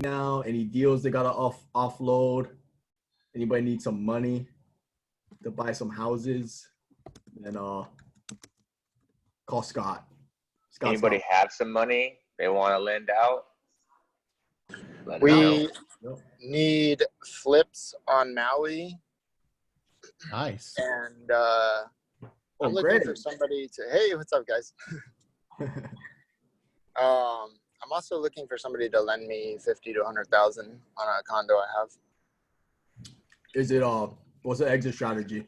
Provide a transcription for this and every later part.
now? Any deals they gotta offload? Anybody need some money to buy some houses? Then call Scott. Anybody have some money they want to lend out? We need flips on Maui. Nice. And I'm looking for somebody to, hey, what's up, guys? I'm also looking for somebody to lend me 50 to 100,000 on a condo I have. Is it what's the exit strategy?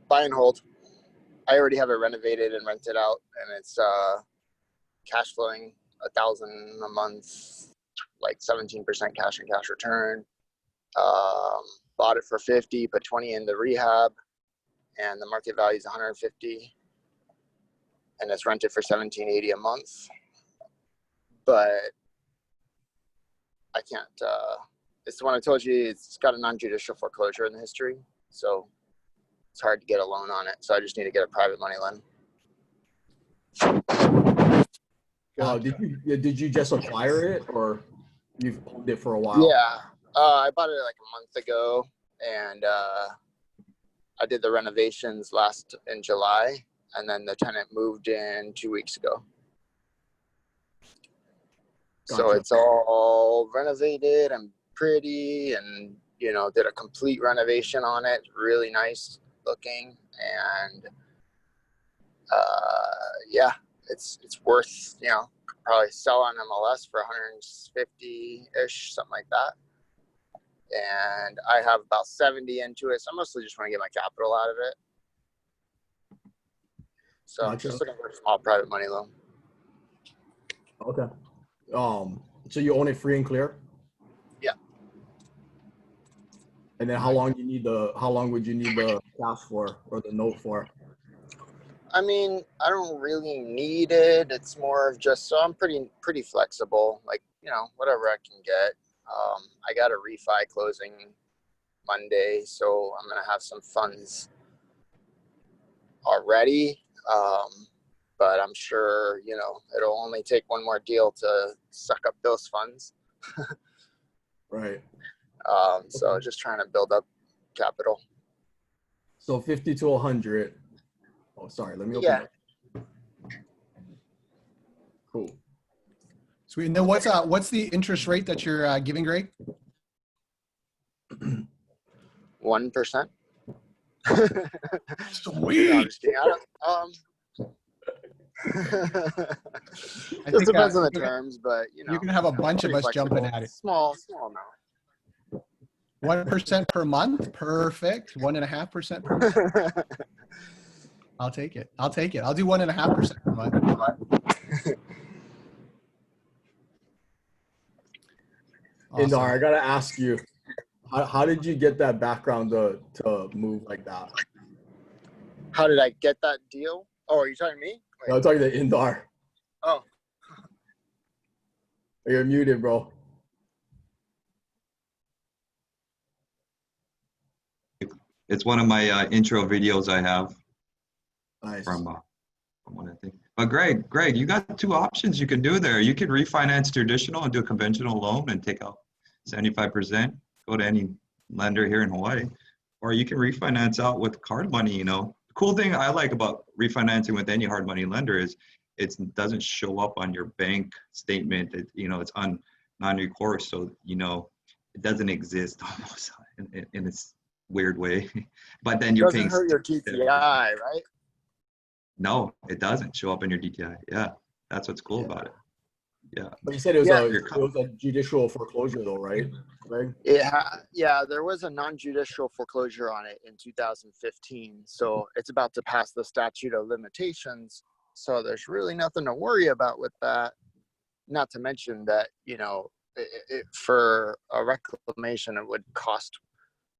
Buy and hold. I already have it renovated and rented out, and it's cash flowing $1,000 a month, like 17% cash and cash return. Bought it for 50, put 20 in the rehab, and the market value is 150, and it's rented for $1,780 a month. But I can't. It's the one I told you. It's got a non-judicial foreclosure in the history, so it's hard to get a loan on it. So I just need to get a private money loan. Did you just acquire it, or you've owned it for a while? Yeah, I bought it like a month ago, and I did the renovations in July, and then the tenant moved in 2 weeks ago. Gotcha. So it's all renovated and pretty, and did a complete renovation on it. Really nice looking, and yeah, it's worth probably sell on MLS for 150-ish, something like that. And I have about 70 into it, so I mostly just want to get my capital out of it. So gotcha. I'm just looking for a small private money loan. Okay. So you own it free and clear? Yeah. And then how long would you need the cash for, or the note for? I mean, I don't really need it. It's more of just, so I'm pretty flexible, like, whatever I can get. I got a refi closing Monday, so I'm going to have some funds already. But I'm sure, it'll only take one more deal to suck up those funds. Right. So just trying to build up capital. So 50 to 100. Oh, sorry. Let me open it. Cool. Sweet. And then what's the interest rate that you're giving, Greg? 1%. Sweet. No, I'm just kidding. It depends on the terms, but you're gonna have a bunch of us flexible. jumping at it. Small amount. 1% per month, perfect. 1.5% per month. I'll take it. I'll do 1.5% per month. Awesome. Indar, I gotta ask you, how did you get that background to move like that? How did I get that deal? Oh, are you talking to me? Wait. No, I'm talking to Indar. Oh. You're muted, bro. It's one of my intro videos I have. Nice. From what I think. But Greg, you got two options you can do there. You could refinance traditional and do a conventional loan and take out 75%, go to any lender here in Hawaii, or you can refinance out with card money. The cool thing I like about refinancing with any hard money lender is it doesn't show up on your bank statement. It's on non-recourse, so it doesn't exist almost in this weird way. But then you're paying. It doesn't hurt your DTI, right? No, it doesn't show up in your DTI. Yeah, that's what's cool about it. Yeah. But you said it was a judicial foreclosure, though, right, Greg? Yeah, there was a non-judicial foreclosure on it in 2015. So it's about to pass the statute of limitations. So there's really nothing to worry about with that. Not to mention that, for a reclamation, it would cost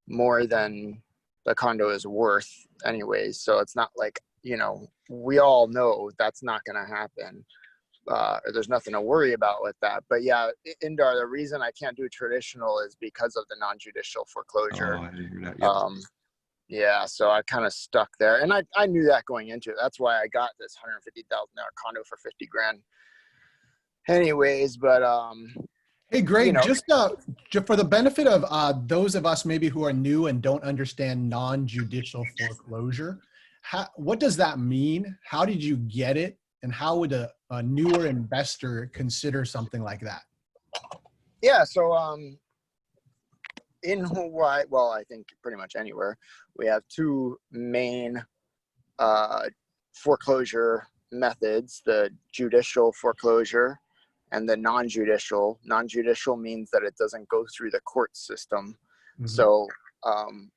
more than the condo is worth anyways. So it's not like, we all know that's not going to happen. There's nothing to worry about with that. But yeah, Indar, the reason I can't do traditional is because of the non-judicial foreclosure. Oh, I didn't hear that. Yeah, so I kind of stuck there. And I knew that going into it. That's why I got this $150,000 condo for $50,000. Anyways, but Hey, Greg, You know. just for the benefit of those of us maybe who are new and don't understand non-judicial foreclosure, what does that mean? How did you get it? And how would a newer investor consider something like that? Yeah, so in Hawaii, well, I think pretty much anywhere, we have two main foreclosure methods: the judicial foreclosure and the non-judicial. Non-judicial means that it doesn't go through the court system. Mhm. So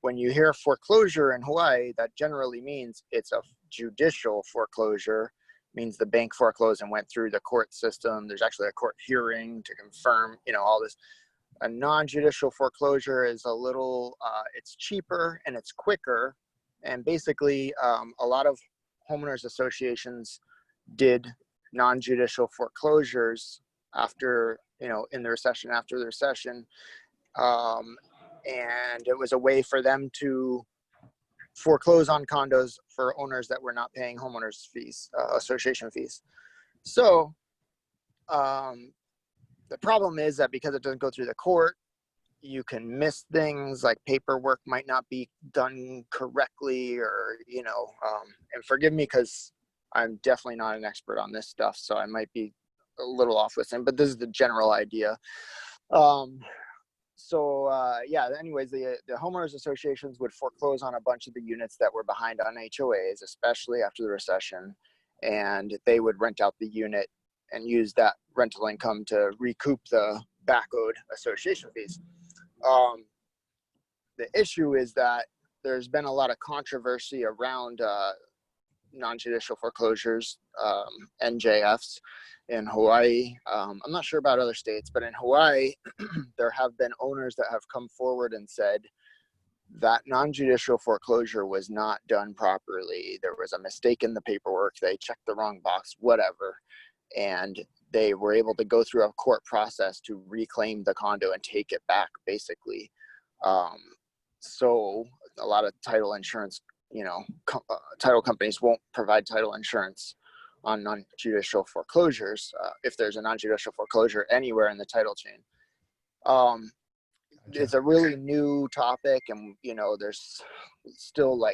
when you hear foreclosure in Hawaii, that generally means it's a judicial foreclosure, means the bank foreclosed and went through the court system. There's actually a court hearing to confirm, all this. A non-judicial foreclosure is a little, it's cheaper and it's quicker. And basically, a lot of homeowners associations did non-judicial foreclosures after, in the recession, after the recession. And it was a way for them to foreclose on condos for owners that were not paying homeowners fees, association fees. So the problem is that because it doesn't go through the court, you can miss things like paperwork might not be done correctly, or, and forgive me because I'm definitely not an expert on this stuff, so I might be a little off with it, but this is the general idea. Anyways, the homeowners associations would foreclose on a bunch of the units that were behind on HOAs, especially after the recession, and they would rent out the unit and use that rental income to recoup the back owed association fees. The issue is that there's been a lot of controversy around non-judicial foreclosures, NJFs in Hawaii. I'm not sure about other states, but in Hawaii, there have been owners that have come forward and said that non-judicial foreclosure was not done properly. There was a mistake in the paperwork. They checked the wrong box, whatever. And they were able to go through a court process to reclaim the condo and take it back, basically. So a lot of title insurance, title companies won't provide title insurance on non-judicial foreclosures if there's a non-judicial foreclosure anywhere in the title chain. It's a really new topic, and there's still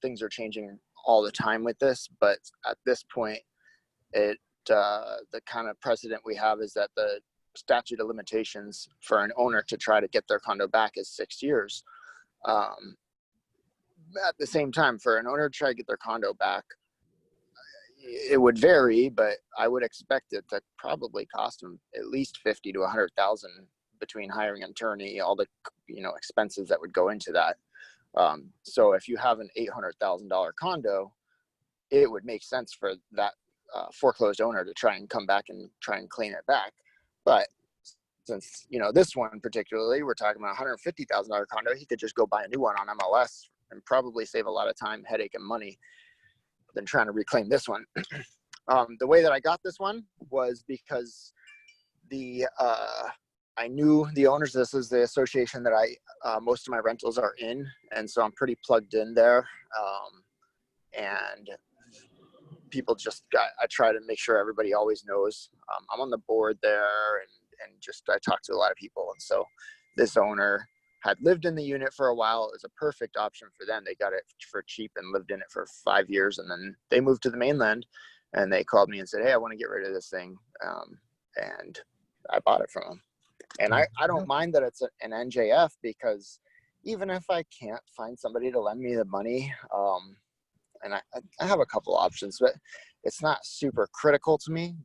things are changing all the time with this, but at this point the kind of precedent we have is that the statute of limitations for an owner to try to get their condo back is 6 years. At the same time, for an owner to try to get their condo back, it would vary, but I would expect it to probably cost them at least $50,000 to $100,000 between hiring an attorney, all the expenses that would go into that. So if you have an $800,000 condo, it would make sense for that foreclosed owner to try and come back and try and clean it back. But since this one particularly, we're talking about $150,000 condo, he could just go buy a new one on MLS and probably save a lot of time, headache, and money than trying to reclaim this one. The way that I got this one was because I knew the owners. This is the association that most of my rentals are in, and so I'm pretty plugged in there. And people I try to make sure everybody always knows. I'm on the board there, and I talk to a lot of people. And so this owner had lived in the unit for a while. It was a perfect option for them. They got it for cheap and lived in it for 5 years. And then they moved to the mainland, and they called me and said, "Hey, I want to get rid of this thing." And I bought it from them. And I don't mind that it's an NJF, because even if I can't find somebody to lend me the money, and I have a couple options, but it's not super critical to me,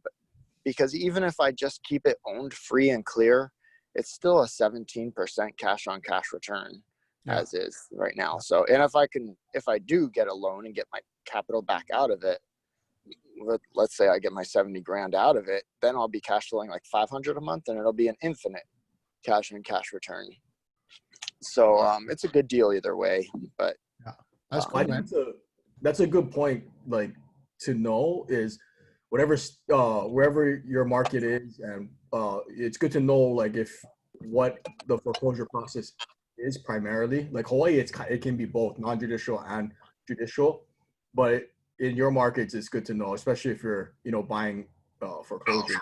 because even if I just keep it owned free and clear, it's still a 17% cash on cash return as is right now. So, and if I do get a loan and get my capital back out of it, let's say I get my 70 grand out of it, then I'll be cash flowing like 500 a month, and it'll be an infinite cash on cash return. So it's a good deal either way. But that's cool, man. That's a good point. To know is wherever your market is, and it's good to know if what the foreclosure process is primarily. Hawaii, it can be both non-judicial and judicial, but in your markets, it's good to know, especially if you're buying foreclosure.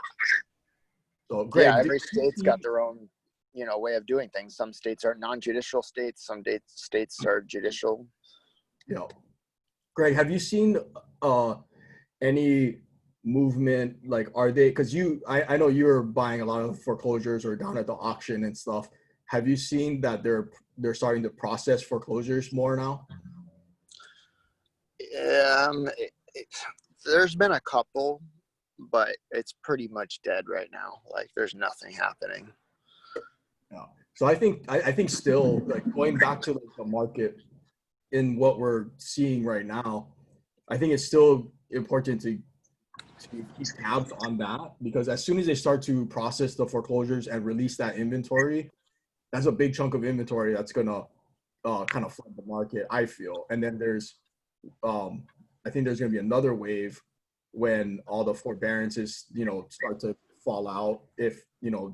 So Greg, Yeah, every state's got their own, way of doing things. Some states are non-judicial states. Some states are judicial. Greg, have you seen any movement? Like, are they? Because I know you're buying a lot of foreclosures or down at the auction and stuff. Have you seen that they're starting to process foreclosures more now? There's been a couple, but it's pretty much dead right now. Like, there's nothing happening. Yeah. So I think still, like, going back to the market in what we're seeing right now, I think it's still important to keep tabs on that, because as soon as they start to process the foreclosures and release that inventory, that's a big chunk of inventory that's gonna kind of flood the market, I feel. And then there's I think there's gonna be another wave when all the forbearances start to fall out, if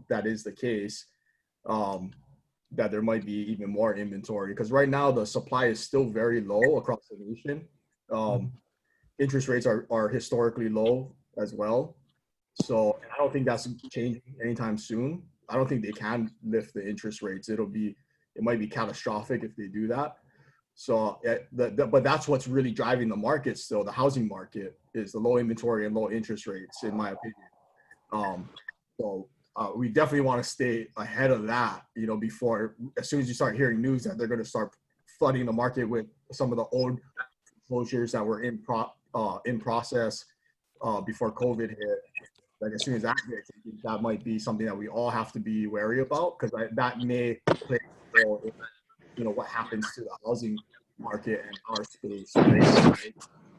that is the case, that there might be even more inventory, because right now the supply is still very low across the nation. Interest rates are historically low as well, so I don't think that's changing anytime soon. I don't think they can lift the interest rates. It might be catastrophic if they do that. So but that's what's really driving the market still. The housing market is the low inventory and low interest rates, in my opinion. So we definitely want to stay ahead of that, before, as soon as you start hearing news that they're going to start flooding the market with some of the old foreclosures that were in process before COVID hit. Like, as soon as that hits, I think that might be something that we all have to be wary about, because that may play a role in, what happens to the housing market and our space.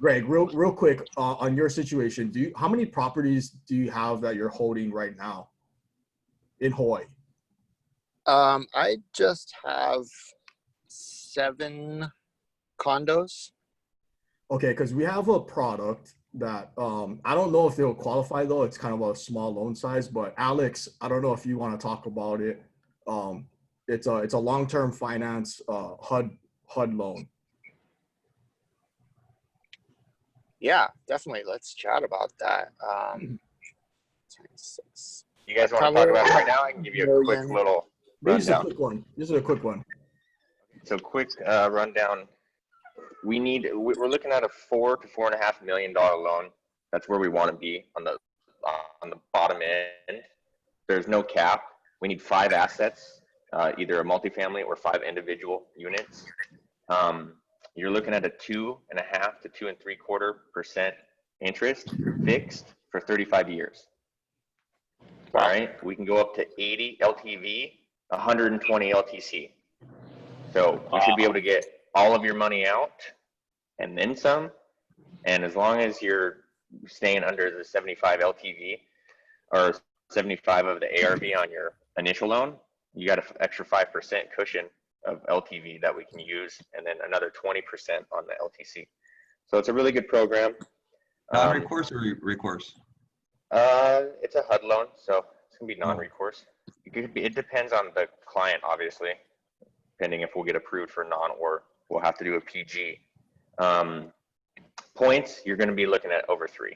Greg, real quick, on your situation, how many properties do you have that you're holding right now in Hawaii? I just have 7 condos. Okay, because we have a product that I don't know if they'll qualify though. It's kind of a small loan size, but Alex, I don't know if you want to talk about it. It's a long-term finance HUD loan. Yeah, definitely. Let's chat about that. 26. You guys want to talk about it right now? I can give you a quick little This is a rundown. quick one. This is a quick one. So quick rundown. We're looking at a $4 to $4.5 million loan. That's where we want to be on the bottom end. There's no cap. We need 5 assets, either a multifamily or 5 individual units. You're looking at a 2.5% to 2.75% interest, fixed for 35 years. All right, we can go up to 80 LTV, 120 LTC. So you should be able to get all of your money out and then some. And as long as you're staying under the 75 LTV or 75 of the ARV on your initial loan, you got an extra 5% cushion of LTV that we can use, and then another 20% on the LTC. So it's a really good program. Non-recourse or recourse? It's a HUD loan, so it's gonna be non-recourse. It depends on the client, obviously, depending if we'll get approved for non or we'll have to do a PG. Points, you're gonna be looking at over 3,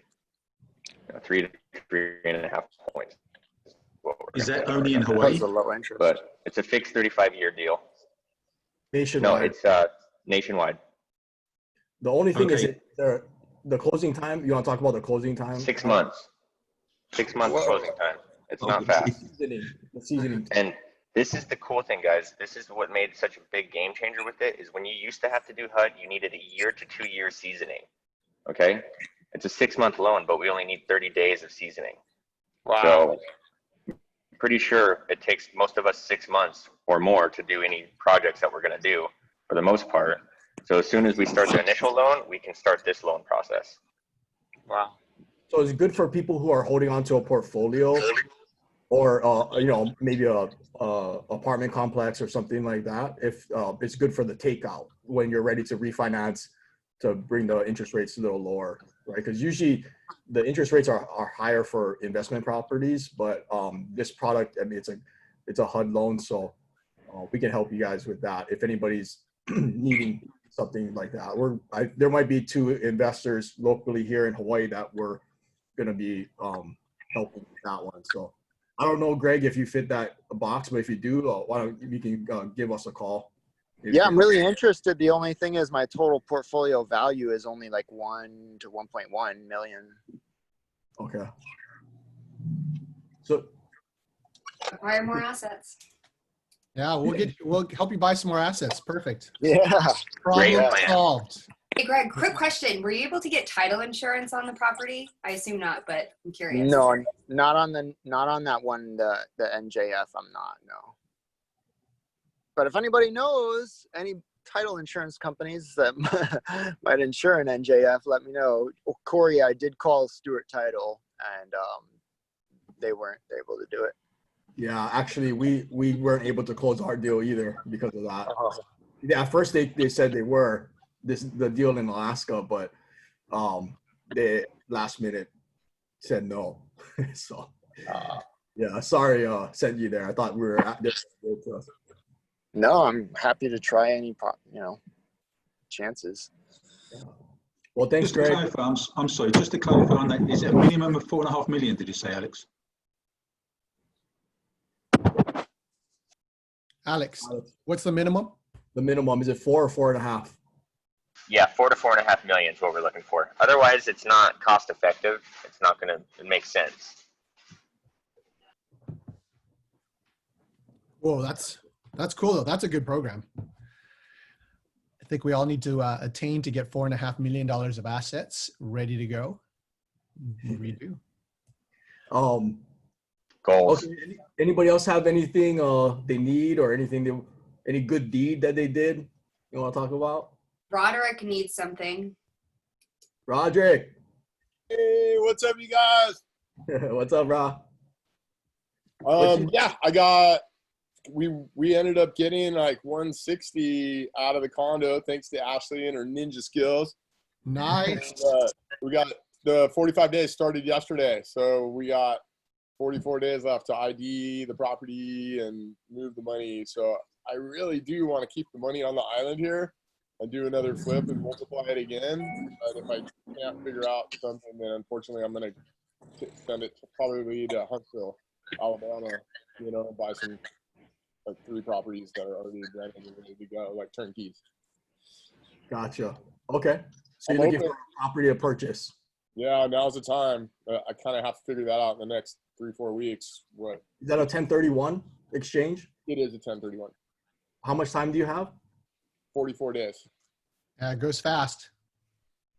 3 to 3.5 points. Is that only in Hawaii? Because of low interest. But it's a fixed 35-year deal. Nationwide. No, it's nationwide. The only thing Okay. is the closing time. You want to talk about the closing time? 6 months. 6 months Whoa. closing time. It's not Okay. fast. The seasoning. And this is the cool thing, guys. This is what made such a big game changer with it, is when you used to have to do HUD, you needed a 1 to 2 year seasoning. Okay? It's a 6-month loan, but we only need 30 days of seasoning. Wow. So pretty sure it takes most of us 6 months or more to do any projects that we're going to do, for the most part. So as soon as we start the initial loan, we can start this loan process. Wow. So it's good for people who are holding on to a portfolio, or maybe a apartment complex or something like that. If it's good for the takeout when you're ready to refinance, to bring the interest rates a little lower, right? Because usually the interest rates are higher for investment properties, but this product, I mean, it's a HUD loan, so we can help you guys with that if anybody's needing something like that. There might be 2 investors locally here in Hawaii that we're going to be helping with that one. So I don't know, Greg, if you fit that box, but if you do, why don't you can give us a call. Yeah, I'm really interested. The only thing is my total portfolio value is only like 1 to 1.1 million. Okay. So Acquire more assets. Yeah, we'll help you buy some more assets. Perfect. Yeah. Problem Great plan. solved. Hey, Greg, quick question. Were you able to get title insurance on the property? I assume not, but I'm curious. No, not on that one, the NJF. I'm not, no. But if anybody knows any title insurance companies that might insure an NJF, let me know. Corey, I did call Stewart Title, and they weren't able to do it. yeah, actually, we weren't able to close our deal either because of that. Yeah, at first they said they were the deal in Alaska, but they last minute said no. So yeah, sorry, sent you there. I thought we were at this. No, I'm happy to try any, chances. Well, thanks, Just to Greg. clarify, I'm sorry, just to clarify on that, is it a minimum of 4.5 million, did you say, Alex? Alex, what's the minimum? The minimum, is it 4 or 4.5? Yeah, 4 to 4.5 million is what we're looking for. Otherwise, it's not cost effective. It's not going to make sense. Whoa, that's cool though. That's a good program. I think we all need to attain to get $4.5 million of assets ready to go. We do. Goals. Okay. Anybody else have anything they need or anything any good deed that they did you want to talk about? Roderick needs something. Roderick. Hey, what's up, you guys? What's up, Rod? Yeah, we ended up getting like 160 out of the condo thanks to Ashley and her ninja skills. Nice. We got the 45 days started yesterday, so we got 44 days left to ID the property and move the money. So I really do want to keep the money on the island here and do another flip and multiply it again. But if I can't figure out something, then unfortunately I'm going to send it probably to Huntsville, Alabama, buy some like 3 properties that are already rented and ready to go, like turnkeys. Gotcha. Okay. So you're looking for a property to purchase. Yeah, now's the time. I kind of have to figure that out in the next 3-4 weeks. What Is that a 1031 exchange? it is a 1031. How much time do you have? 44 days. Yeah, it goes fast.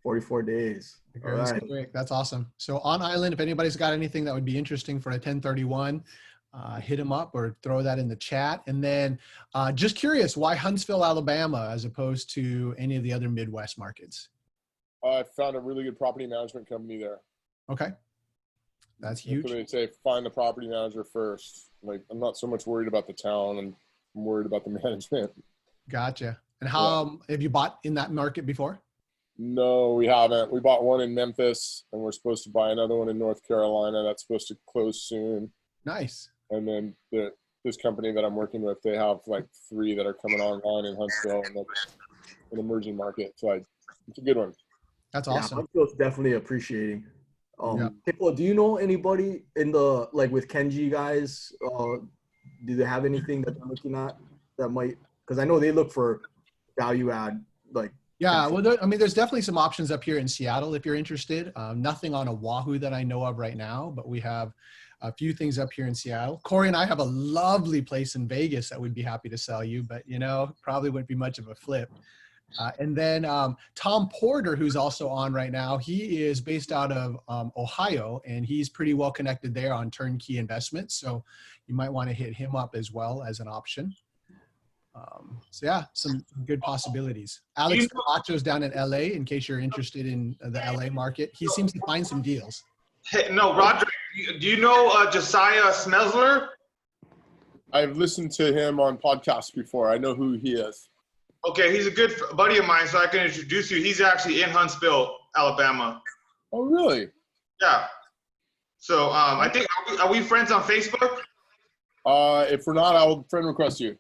44 days. It All goes right. quick. That's awesome. So on island, if anybody's got anything that would be interesting for a 1031, hit them up or throw that in the chat. And then just curious, why Huntsville, Alabama, as opposed to any of the other Midwest markets? I found a really good property management company there. Okay. That's huge. So they say find the property manager first. Like, I'm not so much worried about the town, and I'm worried about the management. Gotcha. And how have you bought in that market before? No, we haven't. We bought one in Memphis, and we're supposed to buy another one in North Carolina. That's supposed to close soon. Nice. And then this company that I'm working with, they have like 3 that are coming online in Huntsville, and that's an emerging market. So it's a good one. That's Yeah, awesome. Huntsville's definitely appreciating. Yeah. People, do you know anybody in the with Kenji guys? Do they have anything that they're looking at that might? Because I know they look for value add. Yeah, well, there's definitely some options up here in Seattle if you're interested. Nothing on Oahu that I know of right now, but we have a few things up here in Seattle. Corey and I have a lovely place in Vegas that we'd be happy to sell you, but probably wouldn't be much of a flip. And then Tom Porter, who's also on right now, he is based out of Ohio, and he's pretty well connected there on turnkey investments. So you might want to hit him up as well as an option. So yeah, some good possibilities. Alex Camacho's down in LA, in case you're interested in the LA market. He seems to find some deals. Hey, no, Roger, do you know Josiah Smesler? I've listened to him on podcasts before. I know who he is. Okay, he's a good buddy of mine, so I can introduce you. He's actually in Huntsville, Alabama. Oh, really? Yeah. So I think, are we friends on Facebook? If we're not, I will friend request you.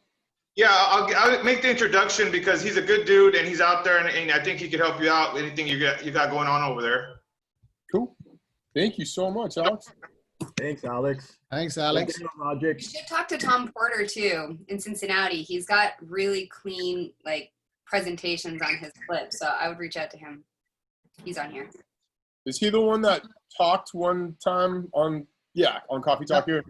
Yeah, I'll make the introduction because he's a good dude and he's out there, and I think he could help you out with anything you got going on over there. Cool. Thank you so much, Alex. Thanks, Alex. Thanks, Alex. Thank you, Logic. You should talk to Tom Porter too in Cincinnati. He's got really clean like presentations on his clips, so I would reach out to him. He's on here. Is he the one that talked one time on Coffee Talk here?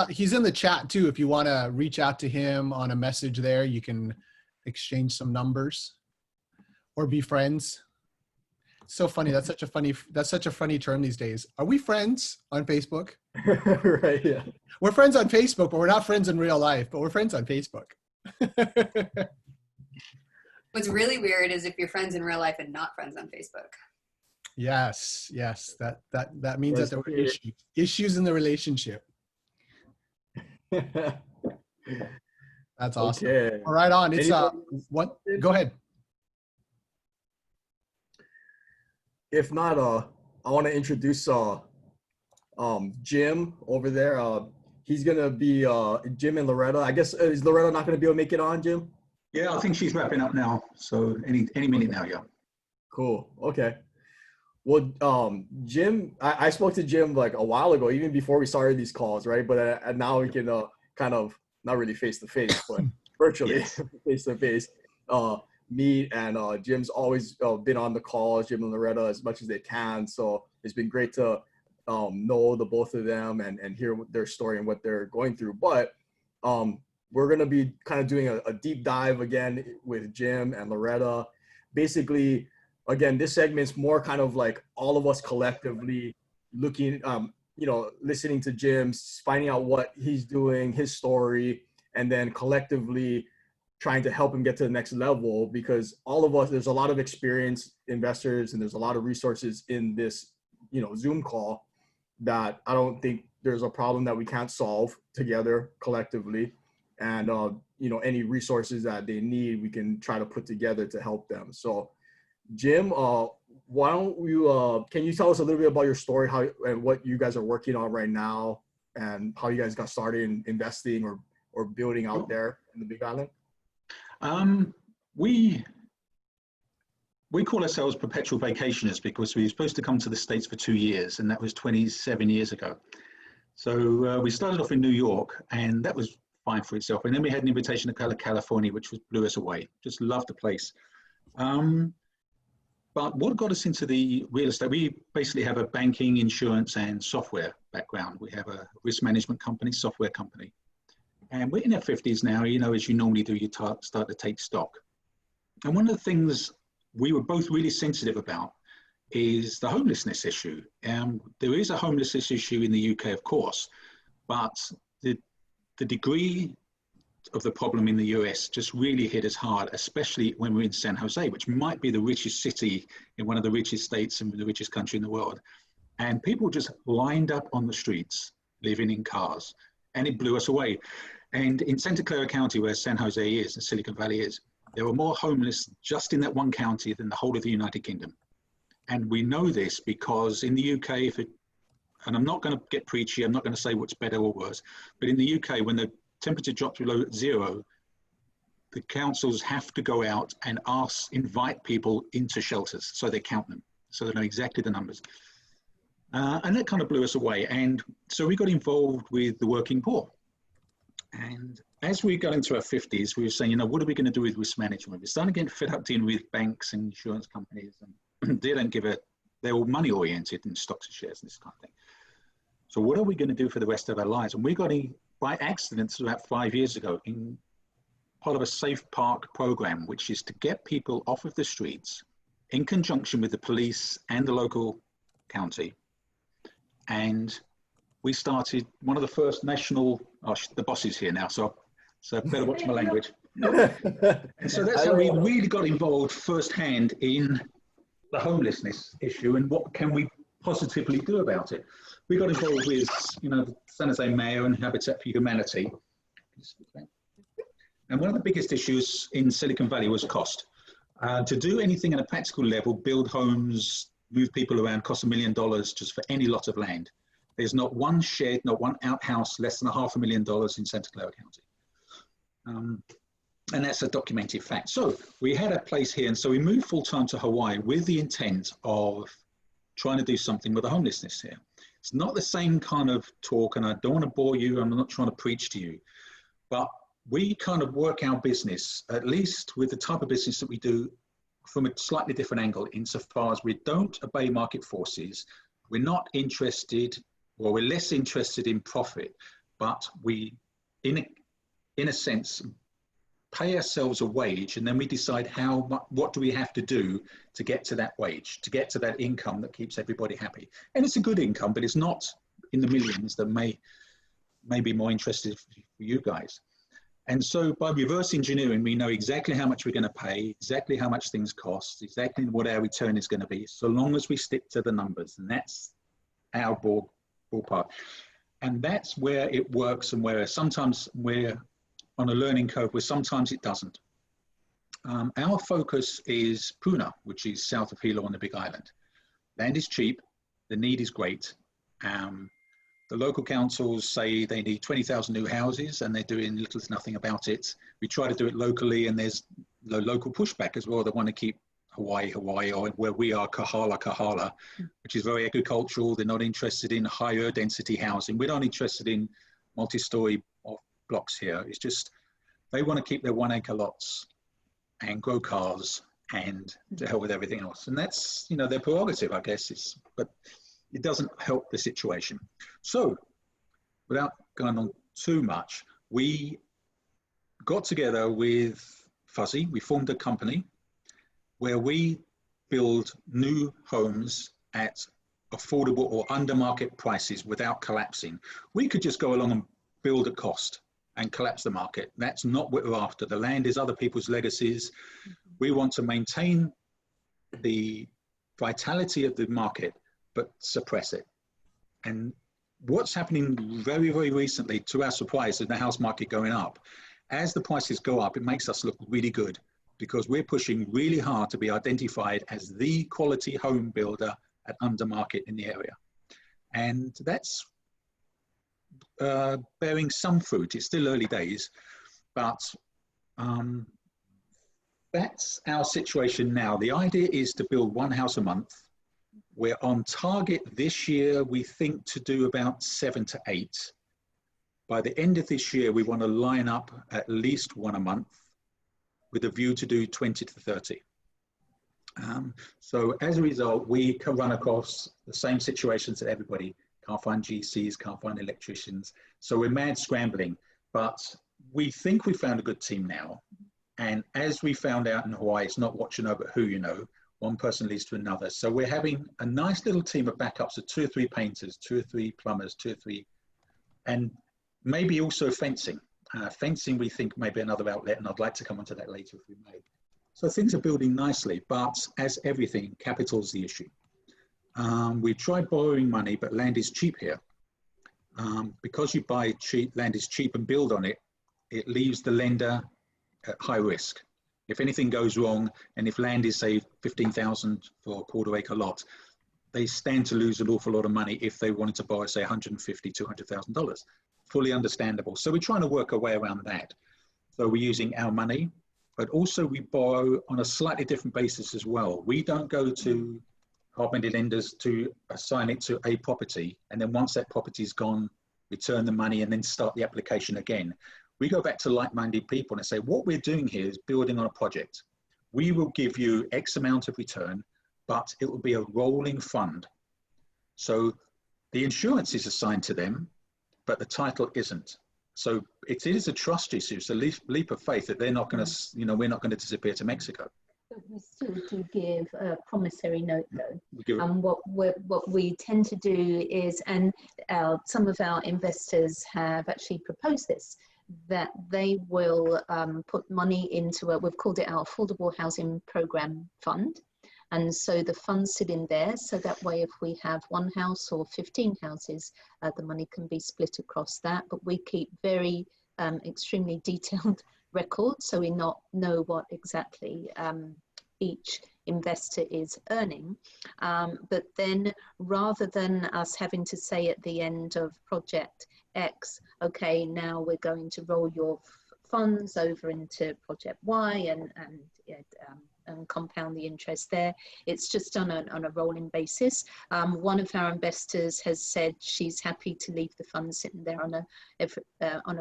He's in the chat too. If you want to reach out to him on a message there, you can exchange some numbers or be friends. So funny. That's such a funny term these days. Are we friends on Facebook? Right. Yeah. We're friends on Facebook, but we're not friends in real life, but we're friends on Facebook. What's really weird is if you're friends in real life and not friends on Facebook. Yes. That means that there were issues in the relationship. That's awesome. Okay. All right, on. It's what? Go ahead. If not, I want to introduce Jim over there. He's gonna be Jim and Loretta. I guess is Loretta not gonna be able to make it on, Jim? Yeah, I think she's wrapping up now. So any minute now, yeah. Cool. Okay. Well, Jim, I spoke to Jim like a while ago, even before we started these calls, right? But now we can kind of not really face to face, but virtually face to face meet. And Jim's always been on the calls, Jim and Loretta, as much as they can. So it's been great to know the both of them and hear their story and what they're going through. But we're going to be kind of doing a deep dive again with Jim and Loretta. Basically, again, this segment's more kind of like all of us collectively looking, listening to Jim, finding out what he's doing, his story, and then collectively trying to help him get to the next level, because all of us, there's a lot of experienced investors and there's a lot of resources in this, Zoom call that I don't think there's a problem that we can't solve together collectively. And, any resources that they need, we can try to put together to help them. So Jim, why don't you, can you tell us a little bit about your story, how and what you guys are working on right now, and how you guys got started in investing or building out there in the Big Island? We call ourselves perpetual vacationers because we were supposed to come to the States for 2 years, and that was 27 years ago. So we started off in New York, and that was fine for itself. And then we had an invitation to California, which blew us away. Just loved the place. But what got us into the real estate, we basically have a banking, insurance, and software background. We have a risk management company, software company. And we're in our 50s now, as you normally do, you start to take stock. And one of the things we were both really sensitive about is the homelessness issue. There is a homelessness issue in the UK, of course, but the degree of the problem in the US just really hit us hard, especially when we're in San Jose, which might be the richest city in one of the richest states and the richest country in the world. And people just lined up on the streets, living in cars, and it blew us away. And in Santa Clara County, where San Jose is and Silicon Valley is, there were more homeless just in that one county than the whole of the United Kingdom. And we know this because in the UK, and I'm not going to get preachy, I'm not going to say what's better or worse, but in the UK, when the temperature drops below 0, the councils have to go out and invite people into shelters so they count them, so they know exactly the numbers. And that kind of blew us away. And so we got involved with the working poor. And as we got into our 50s, we were saying, what are we going to do with risk management? We're starting to get fed up dealing with banks and insurance companies, and they don't give they're all money oriented in stocks and shares and this kind of thing. So what are we going to do for the rest of our lives? And we got by accident about 5 years ago in part of a Safe Park program, which is to get people off of the streets in conjunction with the police and the local county. And we started one of the first national, the boss is here now, so I better watch my language. And so that's how we really got involved firsthand in the homelessness issue and what can we positively do about it. We got involved with, the San Jose Mayor and Habitat for Humanity. And one of the biggest issues in Silicon Valley was cost. To do anything at a practical level, build homes, move people around, costs $1 million just for any lot of land. There's not one shed, not one outhouse, less than $500,000 in Santa Clara County. And that's a documented fact. So we had a place here, and so we moved full-time to Hawaii with the intent of trying to do something with the homelessness here. It's not the same kind of talk, and I don't want to bore you. I'm not trying to preach to you, but we kind of work our business, at least with the type of business that we do, from a slightly different angle, insofar as we don't obey market forces. We're not interested, or we're less interested in profit, but we, in a sense, pay ourselves a wage, and then we decide what do we have to do to get to that wage, to get to that income that keeps everybody happy. And it's a good income, but it's not in the millions that may be more interested for you guys. And so by reverse engineering, we know exactly how much we're going to pay, exactly how much things cost, exactly what our return is going to be, so long as we stick to the numbers. And that's our ballpark. And that's where it works, and where sometimes we're on a learning curve, where sometimes it doesn't. Our focus is Puna, which is south of Hilo on the Big Island. Land is cheap, the need is great. The local councils say they need 20,000 new houses, and they're doing little to nothing about it. We try to do it locally, and there's the local pushback as well. They want to keep Hawaii, or where we are, Kahala, which is very agricultural. They're not interested in higher density housing. We're not interested in multi-story blocks here. It's just, they want to keep their 1 acre lots and grow cars and to hell with everything else. And that's, you know, their prerogative, I guess. But it doesn't help the situation. So without going on too much, we got together with Fuzzy. We formed a company where we build new homes at affordable or under market prices without collapsing. We could just go along and build at cost and collapse the market. That's not what we're after. The land is other people's legacies. We want to maintain the vitality of the market, but suppress it. And what's happening very, very recently, to our surprise, is the house market going up. As the prices go up, it makes us look really good, because we're pushing really hard to be identified as the quality home builder at under market in the area. And that's bearing some fruit. It's still early days, but that's our situation now. The idea is to build 1 house a month. We're on target this year, we think, to do about 7 to 8. By the end of this year, we want to line up at least 1 a month, with a view to do 20 to 30. So as a result, we can run across the same situations that everybody. Can't find GCs, can't find electricians. So we're mad scrambling, but we think we found a good team now. And as we found out in Hawaii, it's not what you know, but who you know. One person leads to another. So we're having a nice little team of backups of 2 or 3 painters, 2 or 3 plumbers, 2 or 3, and maybe also fencing. Fencing, we think, may be another outlet, and I'd like to come onto that later if we may. So things are building nicely, but as everything, capital is the issue. We tried borrowing money, but land is cheap here. Because you buy cheap, land is cheap, and build on it, it leaves the lender at high risk. If anything goes wrong, and if land is, say, 15,000 for a 1/4 acre lot, they stand to lose an awful lot of money if they wanted to borrow, say, $150,000, $200,000. Fully understandable. So we're trying to work our way around that. So we're using our money, but also we borrow on a slightly different basis as well. We don't go to hard-money lenders to assign it to a property, and then once that property's gone, return the money and then start the application again. We go back to like-minded people and say, what we're doing here is building on a project. We will give you X amount of return, but it will be a rolling fund. So the insurance is assigned to them, but the title isn't. So it is a trust issue. It's a leap of faith that they're not going to, you know, we're not going to disappear to Mexico. But we still do give a promissory note, though. And what we tend to do is, and some of our investors have actually proposed this, that they will put money into we've called it our Affordable Housing Program Fund. And so the funds sit in there, so that way if we have 1 house or 15 houses, the money can be split across that. But we keep very extremely detailed records, so we know what exactly each investor is earning. But then rather than us having to say at the end of project X, okay, now we're going to roll your funds over into project Y and and compound the interest there. It's just on a rolling basis. One of our investors has said she's happy to leave the fund sitting there on a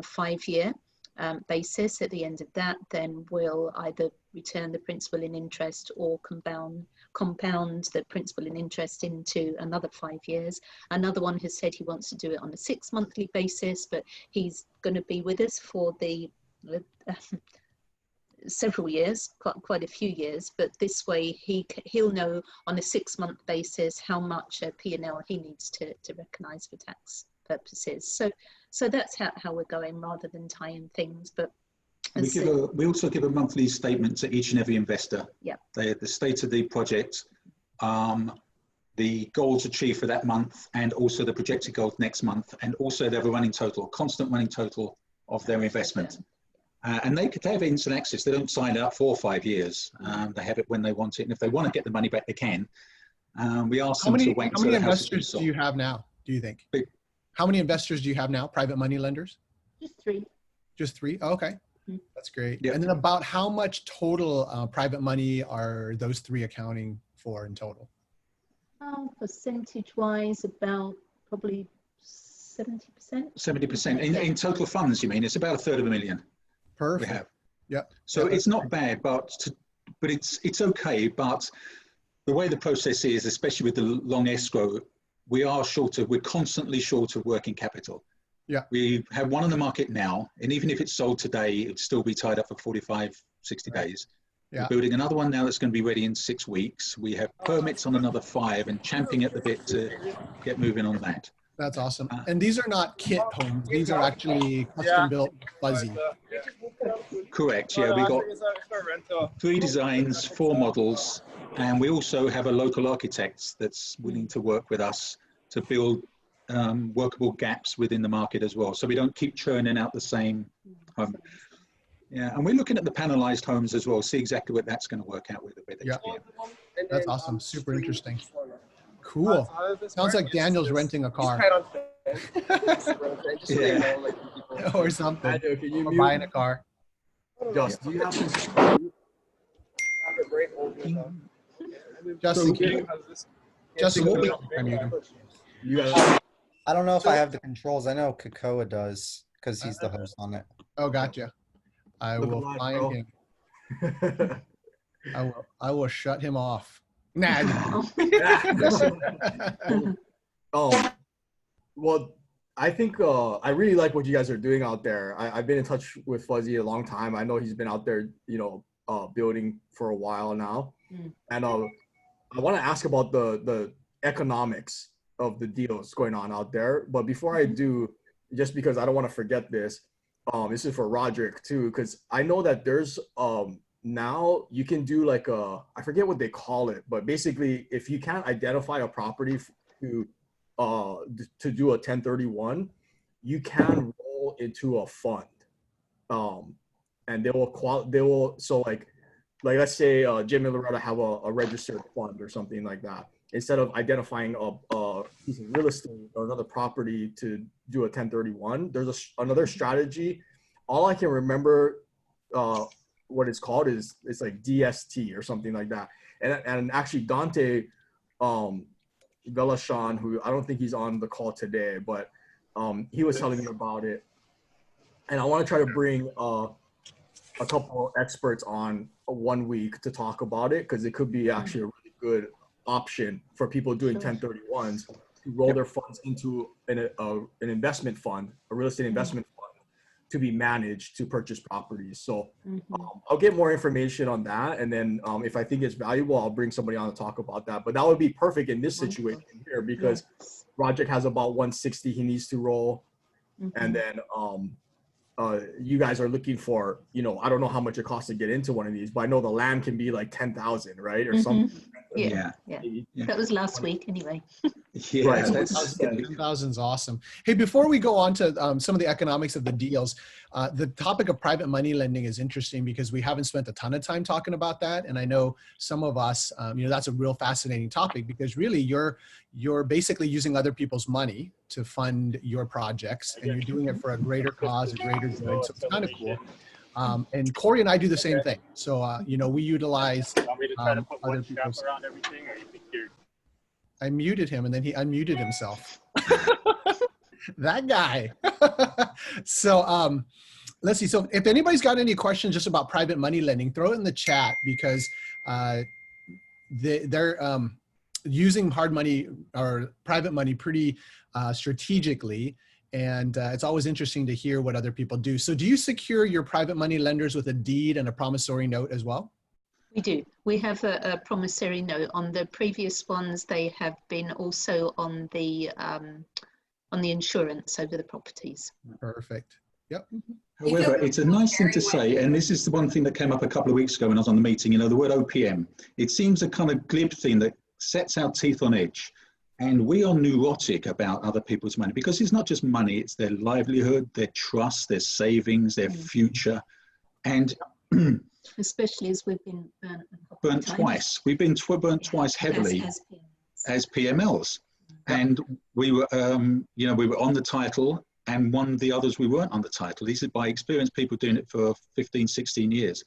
5-year basis. At the end of that, then we'll either return the principal and interest or compound the principal and interest into another 5 years. Another one has said he wants to do it on a 6 monthly basis, but he's going to be with us for the several years, quite a few years, but this way he'll know on a 6-month basis how much P&L he needs to recognize for tax purposes. So that's how we're going, rather than tying things. But we also give a monthly statement to each and every investor. Yeah. The state of the project, the goals achieved for that month, and also the projected goals next month, and also they have a constant running total of their investment. And they have instant access. They don't sign up 4 or 5 years. They have it when they want it, and if they want to get the money back, they can. We ask them to wait until the house has been sold. How many investors do you have now, do you think? Big. How many investors do you have now, private money lenders? Just 3. Just 3? Oh, okay. That's great. Yeah. And then about how much total private money are those 3 accounting for in total? Percentage-wise, about probably 70%. 70%. In total funds, you mean? It's about $250,000. Perfect. We have. Yep. So it's not bad, but it's okay. But the way the process is, especially with the long escrow, we're constantly short of working capital. Yeah. We have one on the market now, and even if it's sold today, it'd still be tied up for 45, 60 days. Yeah. We're building another one now that's going to be ready in 6 weeks. We have permits on another 5 and champing at the bit to get moving on that. That's awesome. And these are not kit homes. These are actually custom built Fuzzy. Correct. Yeah, we got 3 designs, 4 models, and we also have a local architect that's willing to work with us to build workable gaps within the market as well. So we don't keep churning out the same home. Yeah, and we're looking at the panelized homes as well, see exactly what that's going to work out with a bit. Yeah. That's awesome. Super interesting. Cool. Sounds like Daniel's renting a car. Yeah. Or something. Can you Or mute? buying a car. Just, do you have this? Justin, Justin, what can we- you mute him? You guys, I don't know if I have the controls. I know Kakoa does because he's the host on it. Oh, gotcha. I Look will alive, find bro. him. I will shut him off. Nah. Well, I think I really like what you guys are doing out there. I've been in touch with Fuzzy a long time. I know he's been out there, building for a while now. And I want to ask about the economics of the deals going on out there. But before I do, just because I don't want to forget this, this is for Roderick too, because I know that there's now you can do like I forget what they call it, but basically if you can't identify a property to do a 1031, you can roll into a fund, and they will so like let's say Jim and Loretta have a registered fund or something like that. Instead of identifying a piece of real estate or another property to do a 1031, there's another strategy. All I can remember what it's called is it's like DST or something like that. And actually Dante Velashan, who I don't think he's on the call today, but he was telling me about it. And I want to try to bring a couple experts on 1 week to talk about it, because it could be actually a really good option for people doing 1031s to roll their funds into an investment fund, a real estate investment fund, to be managed to purchase properties. So I'll get more information on that, and then if I think it's valuable, I'll bring somebody on to talk about that. But that would be perfect in this situation here, because Roderick has about 160 he needs to roll, and then you guys are looking for, I don't know how much it costs to get into one of these, but I know the land can be like 10,000, right, or something. Yeah. That was last week anyway. Yeah, Right. So that's- 10,000 is awesome. Hey, before we go on to some of the economics of the deals, the topic of private money lending is interesting because we haven't spent a ton of time talking about that. And I know some of us, that's a real fascinating topic, because really you're basically using other people's money to fund your projects, and you're doing it for a greater cause, a greater good. So it's kind of cool. And Corey and I do the same thing. So, you know, we utilize Want me to try to put other one strap people's. around everything, or you think you're? I muted him and then he unmuted himself. That guy. So, let's see. So if anybody's got any questions just about private money lending, throw it in the chat because they're using hard money or private money pretty strategically. And it's always interesting to hear what other people do. So do you secure your private money lenders with a deed and a promissory note as well? We do. We have a promissory note. On the previous ones, they have been also on the insurance over the properties. Perfect. Yep. However, it's a nice thing to say, and this is the one thing that came up a couple of weeks ago when I was on the meeting, you know, the word OPM. It seems a kind of glib thing that sets our teeth on edge. And we are neurotic about other people's money because it's not just money, it's their livelihood, their trust, their savings, their future. And especially as we've been burnt twice. We've been burnt twice heavily as PMLs. And we were, you know, we were on the title, and one of the others we weren't on the title. These are by experience, people doing it for 15, 16 years.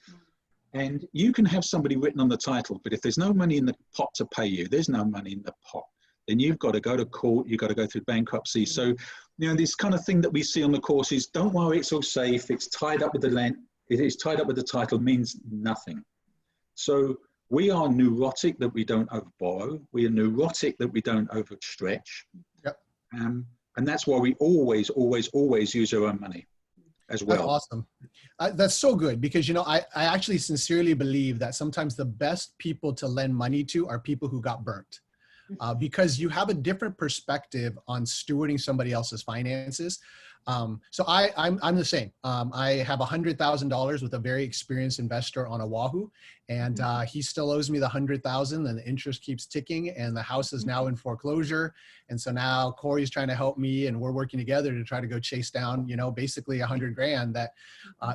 And you can have somebody written on the title, but if there's no money in the pot to pay you, there's no money in the pot. Then you've got to go to court, you've got to go through bankruptcy. So, you know, this kind of thing that we see on the courses, don't worry, it's all safe, it's tied up with the land, it is tied up with the title, means nothing. So we are neurotic that we don't overborrow. We are neurotic that we don't overstretch. Yep. And that's why we always, always, always use our own money as well. That's awesome. That's so good because, you know, I actually sincerely believe that sometimes the best people to lend money to are people who got burnt. Because you have a different perspective on stewarding somebody else's finances. So I'm the same. I have $100,000 with a very experienced investor on Oahu, and he still owes me the $100,000, and the interest keeps ticking, and the house is now in foreclosure. And so now Corey's trying to help me, and we're working together to try to go chase down, you know, basically $100,000 that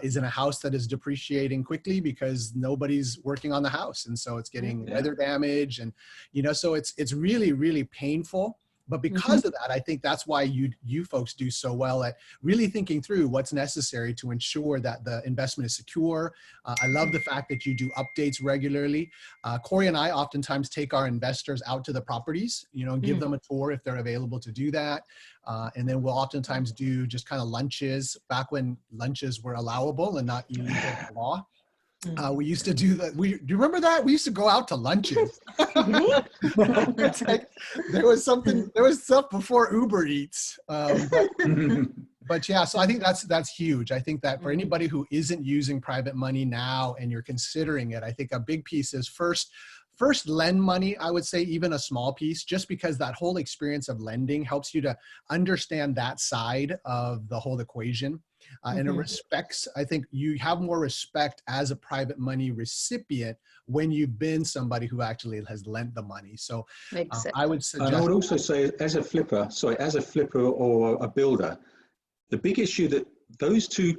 is in a house that is depreciating quickly because nobody's working on the house, and so it's getting weather damage, and you know, so it's really, really painful. But because of that, I think that's why you folks do so well at really thinking through what's necessary to ensure that the investment is secure. I love the fact that you do updates regularly. Corey and I oftentimes take our investors out to the properties, you know, and give them a tour if they're available to do that. And then we'll oftentimes do just kind of lunches back when lunches were allowable and not illegal by law. We used to do that. Do you remember that? We used to go out to lunches. It's like, there was stuff before Uber Eats. But yeah, so I think that's huge. I think that for anybody who isn't using private money now and you're considering it, I think a big piece is first lend money. I would say even a small piece, just because that whole experience of lending helps you to understand that side of the whole equation. And it respects, I think you have more respect as a private money recipient when you've been somebody who actually has lent the money. So I would suggest. And I would also say as a flipper or a builder, the big issue that those two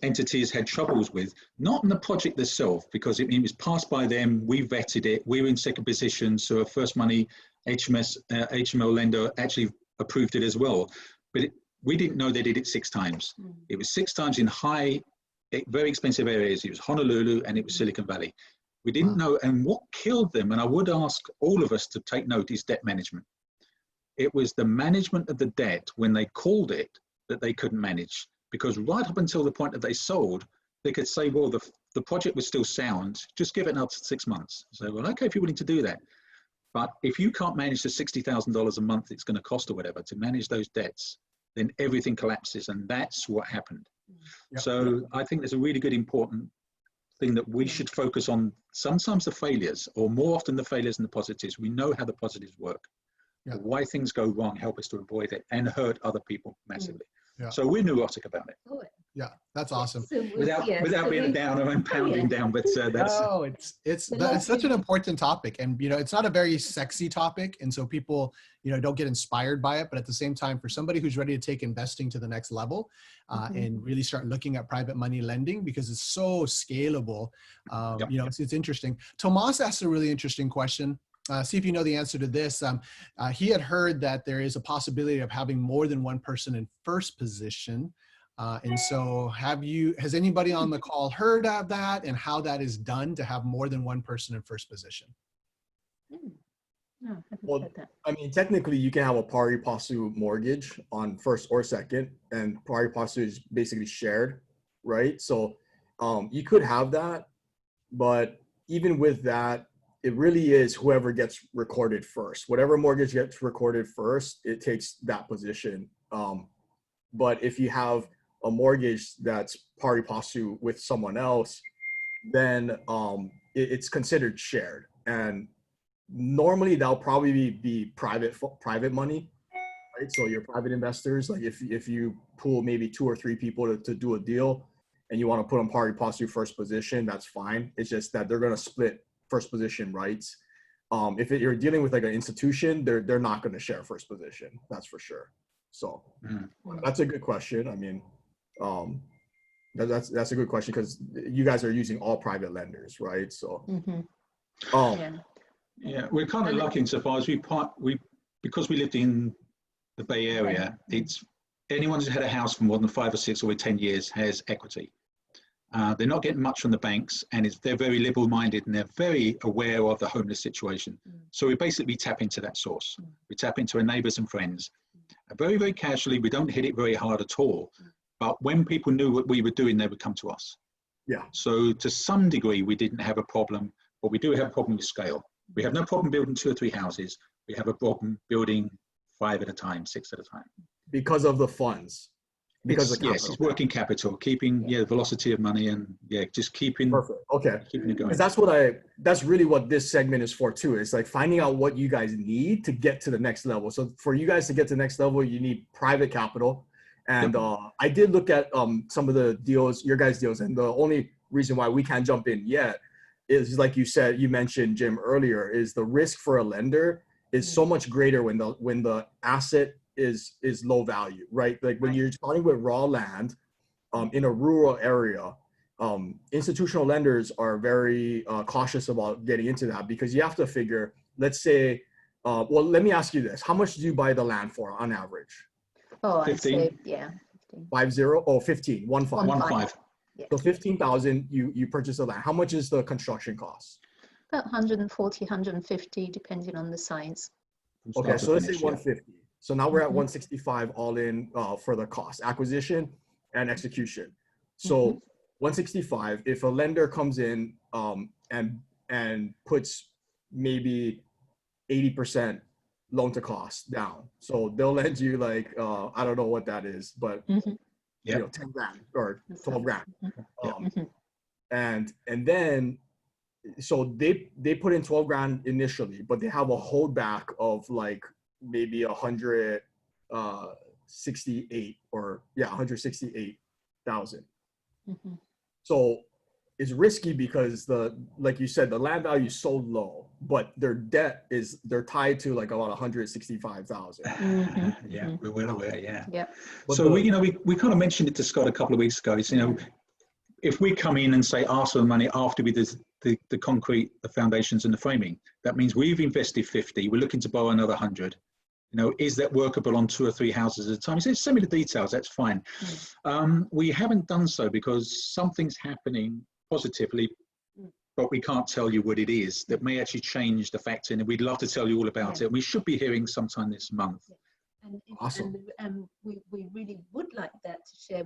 entities had troubles with, not in the project itself, because it was passed by them, we vetted it, we were in second position, so a first money HMO lender actually approved it as well. But we didn't know they did it 6 times. It was 6 times in very expensive areas. It was Honolulu and it was Silicon Valley. We didn't know, and what killed them, and I would ask all of us to take note, is debt management. It was the management of the debt when they called it that they couldn't manage. Because right up until the point that they sold, they could say, well, the project was still sound, just give it another 6 months. So, well, okay, if you're willing to do that. But if you can't manage the $60,000 a month it's going to cost or whatever to manage those debts, then everything collapses. And that's what happened. Yep. So I think there's a really good important thing that we should focus on. Sometimes the failures, or more often the failures and the positives. We know how the positives work. But why things go wrong help us to avoid it and hurt other people massively. Yeah. So we're neurotic about it. Yeah, that's awesome. So without being a downer and pounding down, but that's. No, it's such an important topic, and you know, it's not a very sexy topic, and so people, you know, don't get inspired by it. But at the same time, for somebody who's ready to take investing to the next level, and really start looking at private money lending because it's so scalable, you know, it's interesting. Tomas asked a really interesting question. See if you know the answer to this. He had heard that there is a possibility of having more than one person in first position. And so has anybody on the call heard of that and how that is done to have more than one person in first position? No, I haven't Well, heard that. I mean, technically, you can have a pari passu mortgage on first or second, and pari passu is basically shared, right? So you could have that, but even with that, it really is whoever gets recorded first. Whatever mortgage gets recorded first, it takes that position. But if you have a mortgage that's pari passu with someone else, then it's considered shared. And normally that'll probably be private money, right? So your private investors, like if you pool maybe 2 or 3 people to do a deal and you want to put on pari passu first position, that's fine. It's just that they're going to split first position rights. If you're dealing with like an institution, they're not going to share first position. That's for sure. So that's a good question. I mean, that's a good question because you guys are using all private lenders, right? So, yeah, we're kind of lucky insofar as because we lived in the Bay Area. It's anyone who's had a house for more than 5 or 6 or 10 years has equity. They're not getting much from the banks, and they're very liberal-minded, and they're very aware of the homeless situation. So we basically tap into that source. We tap into our neighbours and friends. Very, very casually. We don't hit it very hard at all. But when people knew what we were doing, they would come to us. Yeah. So to some degree, we didn't have a problem, but we do have a problem with scale. We have no problem building 2 or 3 houses. We have a problem building 5 at a time, 6 at a time. Because of the funds. Because of yes, it's working capital, keeping the velocity of money, and just keeping perfect. Okay, keeping it going. Because that's really what this segment is for too. It's like finding out what you guys need to get to the next level. So for you guys to get to the next level, you need private capital. And I did look at some of the deals, your guys' deals, and the only reason why we can't jump in yet is, like you mentioned, Jim, earlier, is the risk for a lender is so much greater when the asset is low value, right? Like when you're starting with raw land in a rural area, institutional lenders are very cautious about getting into that because you have to figure, let's say, well, let me ask you this. How much do you buy the land for on average? Oh, I'd 15. say, yeah. 50? Oh, 15. 15. 1.5. Yeah. So 15,000, you purchase the land. How much is the construction cost? About 140, 150, depending on the size. Okay, so let's say 150. So now we're at 165 all in for the cost, acquisition and execution. So 165, if a lender comes in and puts maybe 80% loan to cost down. So they'll lend you like, I don't know what that is, but you know, 10 grand or 12 grand. And then, so they put in 12 grand initially, but they have a holdback of like maybe 168 or 168,000. So it's risky because like you said, the land value is so low, but their debt they're tied to like about 165,000. Yeah, we're well aware. Yeah. So we kind of mentioned it to Scott a couple of weeks ago. It's, if we come in and say ask for the money after we did the concrete, the foundations and the framing, that means we've invested 50. We're looking to borrow another 100. Is that workable on 2 or 3 houses at a time? He says, send me the details. That's fine. We haven't done so because something's happening positively, but we can't tell you what it is. That may actually change the factor, and we'd love to tell you all about it. We should be hearing sometime this month. Awesome. And we really would like that to share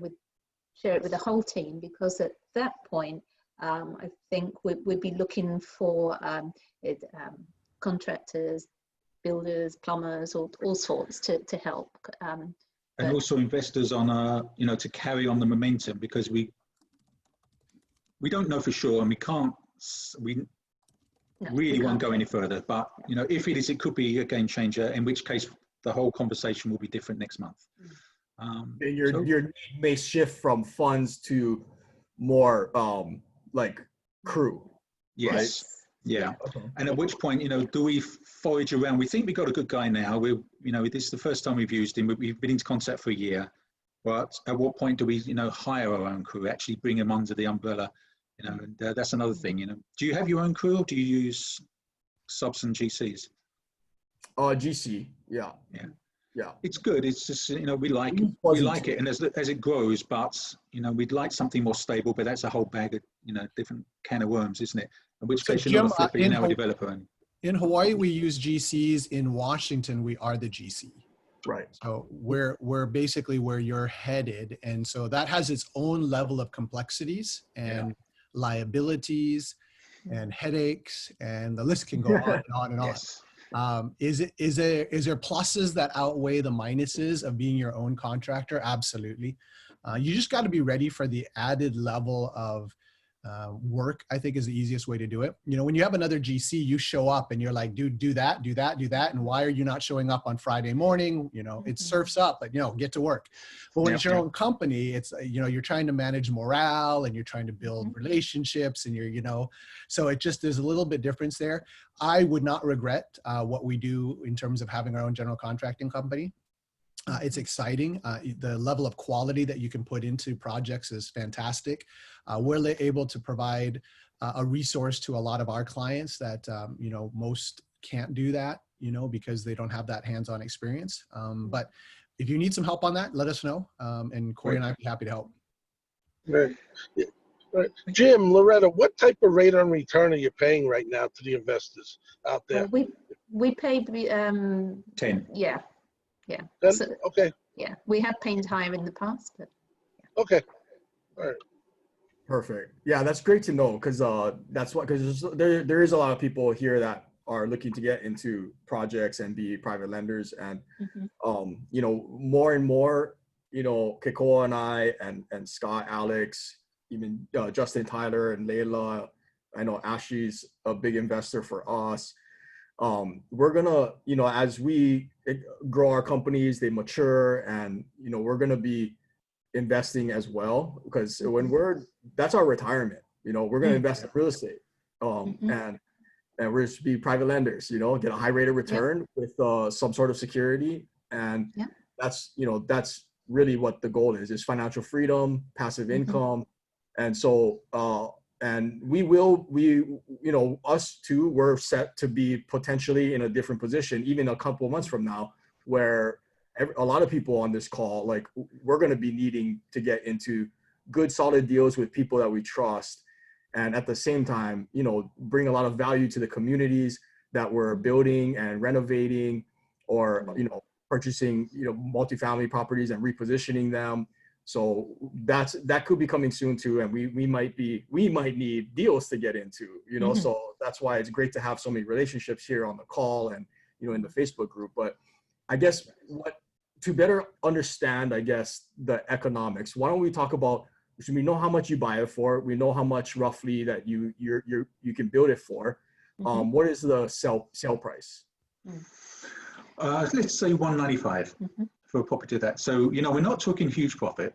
it with the whole team, because at that point, I think we'd be looking for contractors, builders, plumbers, all sorts to help. And also investors on to carry on the momentum, because we don't know for sure, and we really won't go any further. But if it is, it could be a game changer. In which case, the whole conversation will be different next month. Your need may shift from funds to more like crew. Yes. Right? Yeah. Okay. And at which point, do we forage around? We think we got a good guy now. This is the first time we've used him. We've been in contact for a year. But at what point do we, hire our own crew, actually bring them under the umbrella? And that's another thing. Do you have your own crew, or do you use subs and GCs? GC, yeah. Yeah. It's good. It's just, you know, we like Fuzzy it, and as it grows, but you know, we'd like something more stable. But that's a whole bag of, you know, different can of worms, isn't it? In which So case, you're not Jim, a flipper, you're now a developer. And in Hawaii, we use GCs. In Washington, we are the GC. Right. So we're basically where you're headed, and so that has its own level of complexities and liabilities and headaches, and the list can go on and on and on. yes. Is there pluses that outweigh the minuses of being your own contractor? Absolutely. You just got to be ready for the added level of work, I think, is the easiest way to do it. You know, when you have another GC, you show up and you're like, dude, do that. And why are you not showing up on Friday morning? You know, it surfs up, but, you know, get to work. But when it's your own company, it's, you know, you're trying to manage morale and you're trying to build relationships and you're, you know, so it just, there's a little bit difference there. I would not regret what we do in terms of having our own general contracting company. It's exciting. The level of quality that you can put into projects is fantastic. We're able to provide a resource to a lot of our clients that, you know, most can't do that, you know, because they don't have that hands-on experience. But if you need some help on that, let us know. And Corey and I would be happy to help. Right. Yeah. Right. Jim, Loretta, what type of rate on return are you paying right now to the investors out there? We pay 10. Yeah. Yeah. 10? So, okay. Yeah, we have paid higher in the past, but yeah. Okay. All right. Perfect. Yeah, that's great to know, because that's what, because there is a lot of people here that are looking to get into projects and be private lenders, and you know, more and more, you know, Kekoa and I and Scott, Alex, even Justin, Tyler, and Layla. I know Ashley's a big investor for us. We're gonna, you know, as we grow our companies, they mature, and, you know, we're gonna be investing as well, because when that's our retirement, you know, we're gonna invest in real estate, and we're just be private lenders, you know, get a high rate of return with some sort of security, and that's, you know, that's really what the goal is financial freedom, passive income, and so and we, you know, us too, we're set to be potentially in a different position, even a couple of months from now, where a lot of people on this call, like, we're going to be needing to get into good, solid deals with people that we trust. And at the same time, you know, bring a lot of value to the communities that we're building and renovating, or, you know, purchasing, you know, multifamily properties and repositioning them. So that could be coming soon too, and we might need deals to get into, you know. So that's why it's great to have so many relationships here on the call and, you know, in the Facebook group. But I guess to better understand, I guess, the economics, why don't we talk about, so we know how much you buy it for, we know how much roughly that you can build it for. What is the sale price? Let's say 195 for a property of that. So, you know, we're not talking huge profit.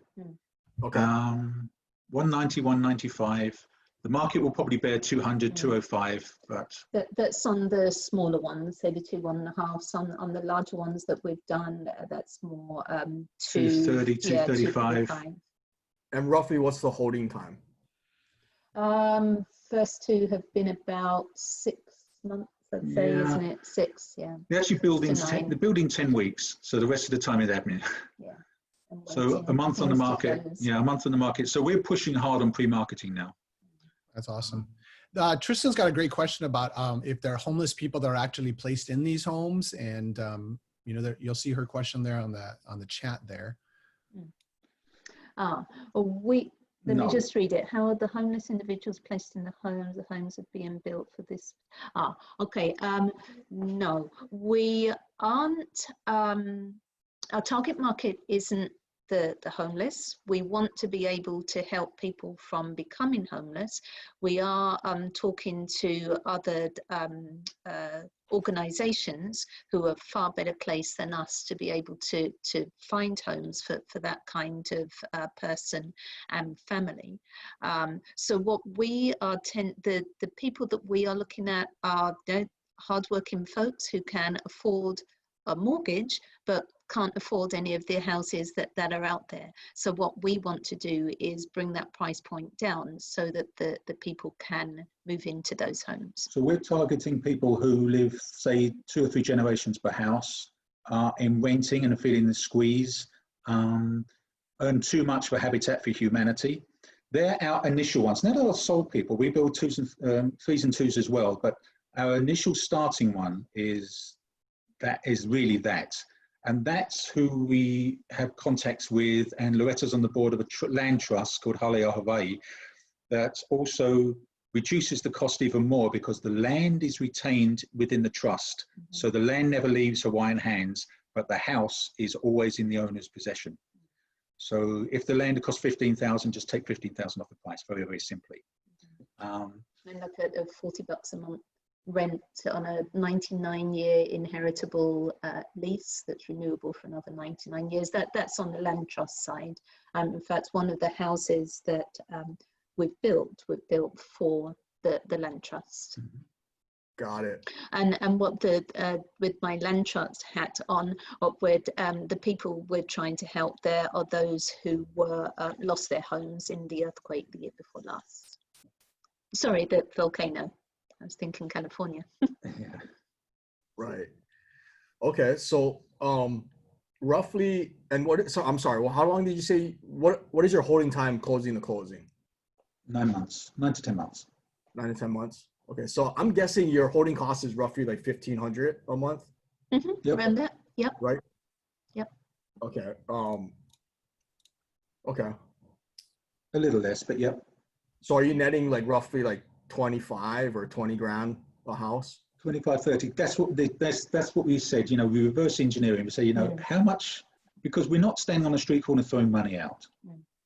Okay. 190, 195. The market will probably bear 200, 205, but that's on the smaller ones, say the 2 1.5s. On the larger ones that we've done, that's more 230, 235. And roughly, what's the holding time? First 2 have been about 6 months, I'd say, isn't it? 6, yeah. They're actually building 10 weeks, so the rest of the time is admin. Yeah. So a month on the market. Yeah, a month on the market. So we're pushing hard on pre-marketing now. That's awesome. Tristan's got a great question about if there are homeless people that are actually placed in these homes, and you know, you'll see her question there on the chat there. Let me just read it. How are the homeless individuals placed in the homes? The homes are being built for this. Okay. No, we aren't. Our target market isn't the homeless. We want to be able to help people from becoming homeless. We are talking to other organizations who are far better placed than us to be able to find homes for that kind of person and family. So what we are the people that we are looking at are hardworking folks who can afford a mortgage, but can't afford any of the houses that are out there. So what we want to do is bring that price point down so that the people can move into those homes. So we're targeting people who live, say, 2 or 3 generations per house, in renting and feeling the squeeze, earn too much for Habitat for Humanity. They're our initial ones. Not all sold people. We build threes and twos as well, but our initial starting one is really that. And that's who we have contacts with, and Loretta's on the board of a land trust called Halea Hawaii that also reduces the cost even more because the land is retained within the trust. So the land never leaves Hawaiian hands, but the house is always in the owner's possession. So if the land costs $15,000, just take $15,000 off the price, very, very simply. And look at $40 a month rent on a 99-year inheritable lease that's renewable for another 99 years. That's on the land trust side. In fact, one of the houses that we've built for the land trust. Got it. And what with my land trust hat on, the people we're trying to help there are those who were lost their homes in the earthquake the year before last. Sorry, the volcano. I was thinking California. Right. Okay. So roughly, and so I'm sorry. Well, how long did you say? What is your holding time closing to closing? 9 months. 9 to 10 months. 9 to 10 months. Okay, so I'm guessing your holding cost is roughly like $1,500 a month. Yep. Around that. Yep. Right. Yep. Okay. Okay. A little less, but yep. So are you netting like roughly like 25 or 20 grand a house? 25, 30. That's what we said. You know, we reverse engineering. We say, you know, how much? Because we're not standing on a street corner throwing money out.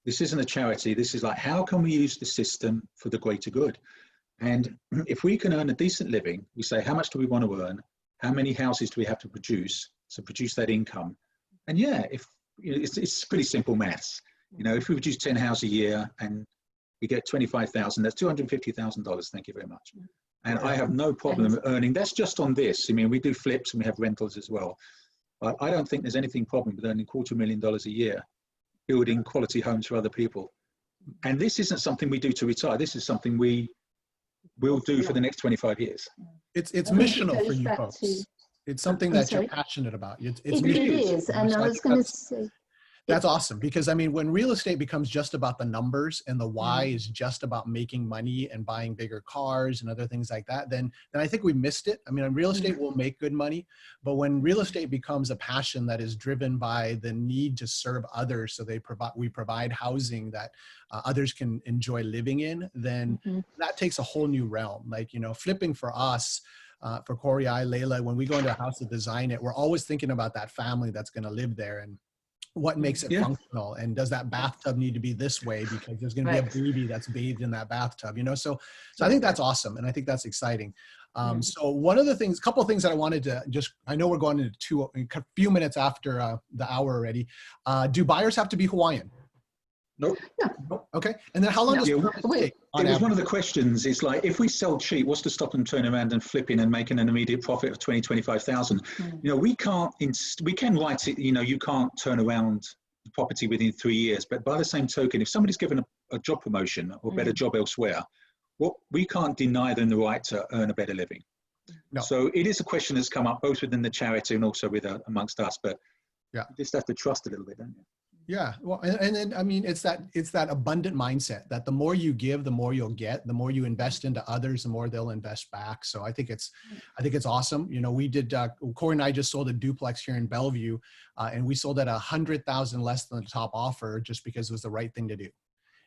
This isn't a charity. This is like, how can we use the system for the greater good? And if we can earn a decent living, we say, how much do we want to earn? How many houses do we have to produce? So produce that income. And yeah, if you know, it's pretty simple maths. You know, if we produce 10 houses a year and we get 25,000, that's $250,000. Thank you very much. And I have no problem earning. That's just on this. I mean, we do flips and we have rentals as well. But I don't think there's anything problem with earning $250,000 a year, building quality homes for other people. And this isn't something we do to retire. This is something we will do for the next 25 years. It's missional for you folks. It's something that you're passionate about. It's it is, and I was going to say. That's awesome, because I mean, when real estate becomes just about the numbers and the why is just about making money and buying bigger cars and other things like that, then I think we missed it. I mean, real estate will make good money, but when real estate becomes a passion that is driven by the need to serve others, so we provide housing that others can enjoy living in, then that takes a whole new realm. Like, you know, flipping for us, for Corey, Layla, when we go into a house to design it, we're always thinking about that family that's going to live there and what makes it functional, and does that bathtub need to be this way because there's going to be a baby that's bathed in that bathtub, you know? So I think that's awesome, and I think that's exciting. So one of the things, couple of things that I wanted to just, I know we're going into a few minutes after the hour already. Do buyers have to be Hawaiian? Nope. Okay. And then how long does it take? It was one of the questions. It's like, if we sell cheap, what's to stop them turning around and flipping and making an immediate profit of 20, 25,000? You know, we can write it, you know, you can't turn around the property within 3 years, but by the same token, if somebody's given a job promotion or better job elsewhere, we can't deny them the right to earn a better living. No. So it is a question that's come up both within the charity and also with amongst us, but you just have to trust a little bit, don't you? Yeah, well, and then I mean, it's that abundant mindset that the more you give, the more you'll get. The more you invest into others, the more they'll invest back. So I think it's awesome. You know, we did. Corey and I just sold a duplex here in Bellevue, and we sold at $100,000 less than the top offer just because it was the right thing to do.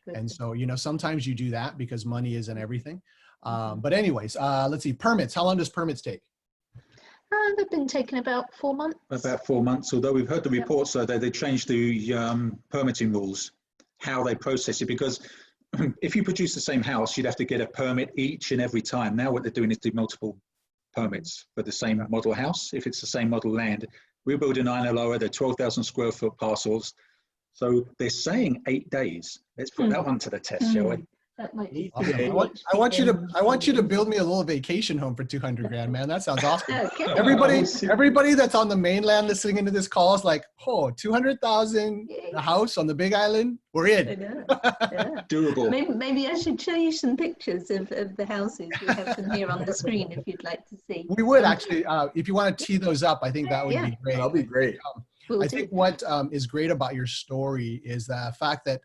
And so, you know, sometimes you do that because money isn't everything. But anyways, let's see, permits. How long does permits take? They've been taking about 4 months. About 4 months, although we've heard the reports though that they changed the permitting rules, how they process it, because if you produce the same house, you'd have to get a permit each and every time. Now what they're doing is do multiple permits for the same model house. If it's the same model land, we're building 9 lower, they're 12,000 square foot parcels. So they're saying 8 days. Let's put that one to the test, shall we? That might be Awesome. Okay. I want you to build me a little vacation home for 200 grand, man. That sounds awesome. Okay. Everybody that's on the mainland listening into this call is like, oh, 200,000, a house on the Big Island. We're I in. know. Yeah. Doable. Maybe I should show you some pictures of the houses. We have them here on the screen if you'd like to see. We would actually, if you want to tee those up, I think that would Yeah. be great. That'll be great. Will I do. think what is great about your story is the fact that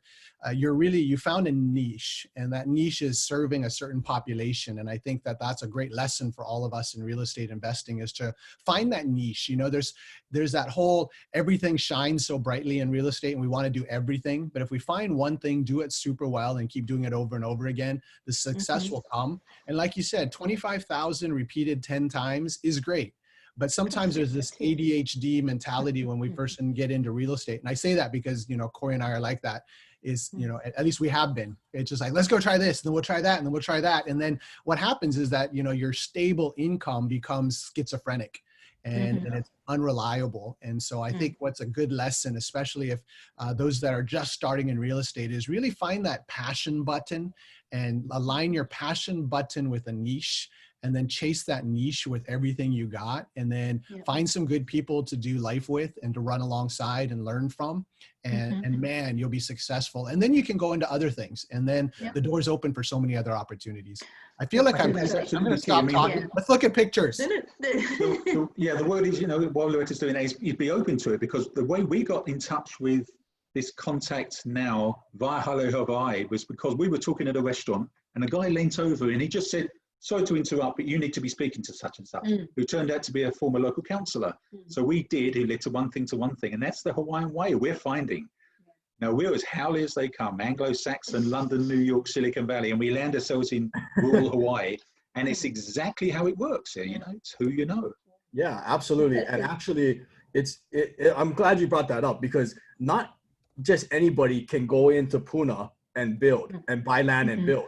you found a niche, and that niche is serving a certain population. And I think that that's a great lesson for all of us in real estate investing, is to find that niche. You know, there's that whole everything shines so brightly in real estate and we want to do everything. But if we find one thing, do it super well and keep doing it over and over again, the success will come. And like you said, 25,000 repeated 10 times is great. But sometimes there's this ADHD mentality when we first get into real estate. And I say that because, you know, Corey and I are like that, is, you know, at least we have been. It's just like, let's go try this, and then we'll try that, and then we'll try that. And then what happens is that, you know, your stable income becomes schizophrenic and it's unreliable. And so I think what's a good lesson, especially if those that are just starting in real estate, is really find that passion button and align your passion button with a niche, and then chase that niche with everything you got, and then find some good people to do life with and to run alongside and learn from. And man, you'll be successful. And then you can go into other things, and then the doors open for so many other opportunities. I feel like I'm going to stop talking. Let's look at pictures. Yeah, the word is, you know, what Loretta's doing is you'd be open to it, because the way we got in touch with this contact now via Hello Hawaii was because we were talking at a restaurant, and a guy leant over and he just said, sorry to interrupt, but you need to be speaking to such and such, who turned out to be a former local councillor. So we did, who led to one thing, and that's the Hawaiian way we're finding. Now, we're as howly as they come, Anglo-Saxon, London, New York, Silicon Valley, and we land ourselves in rural Hawaii, and it's exactly how it works here, you know, it's who you know. Yeah, absolutely. And actually, I'm glad you brought that up, because not just anybody can go into Puna and build and buy land and build.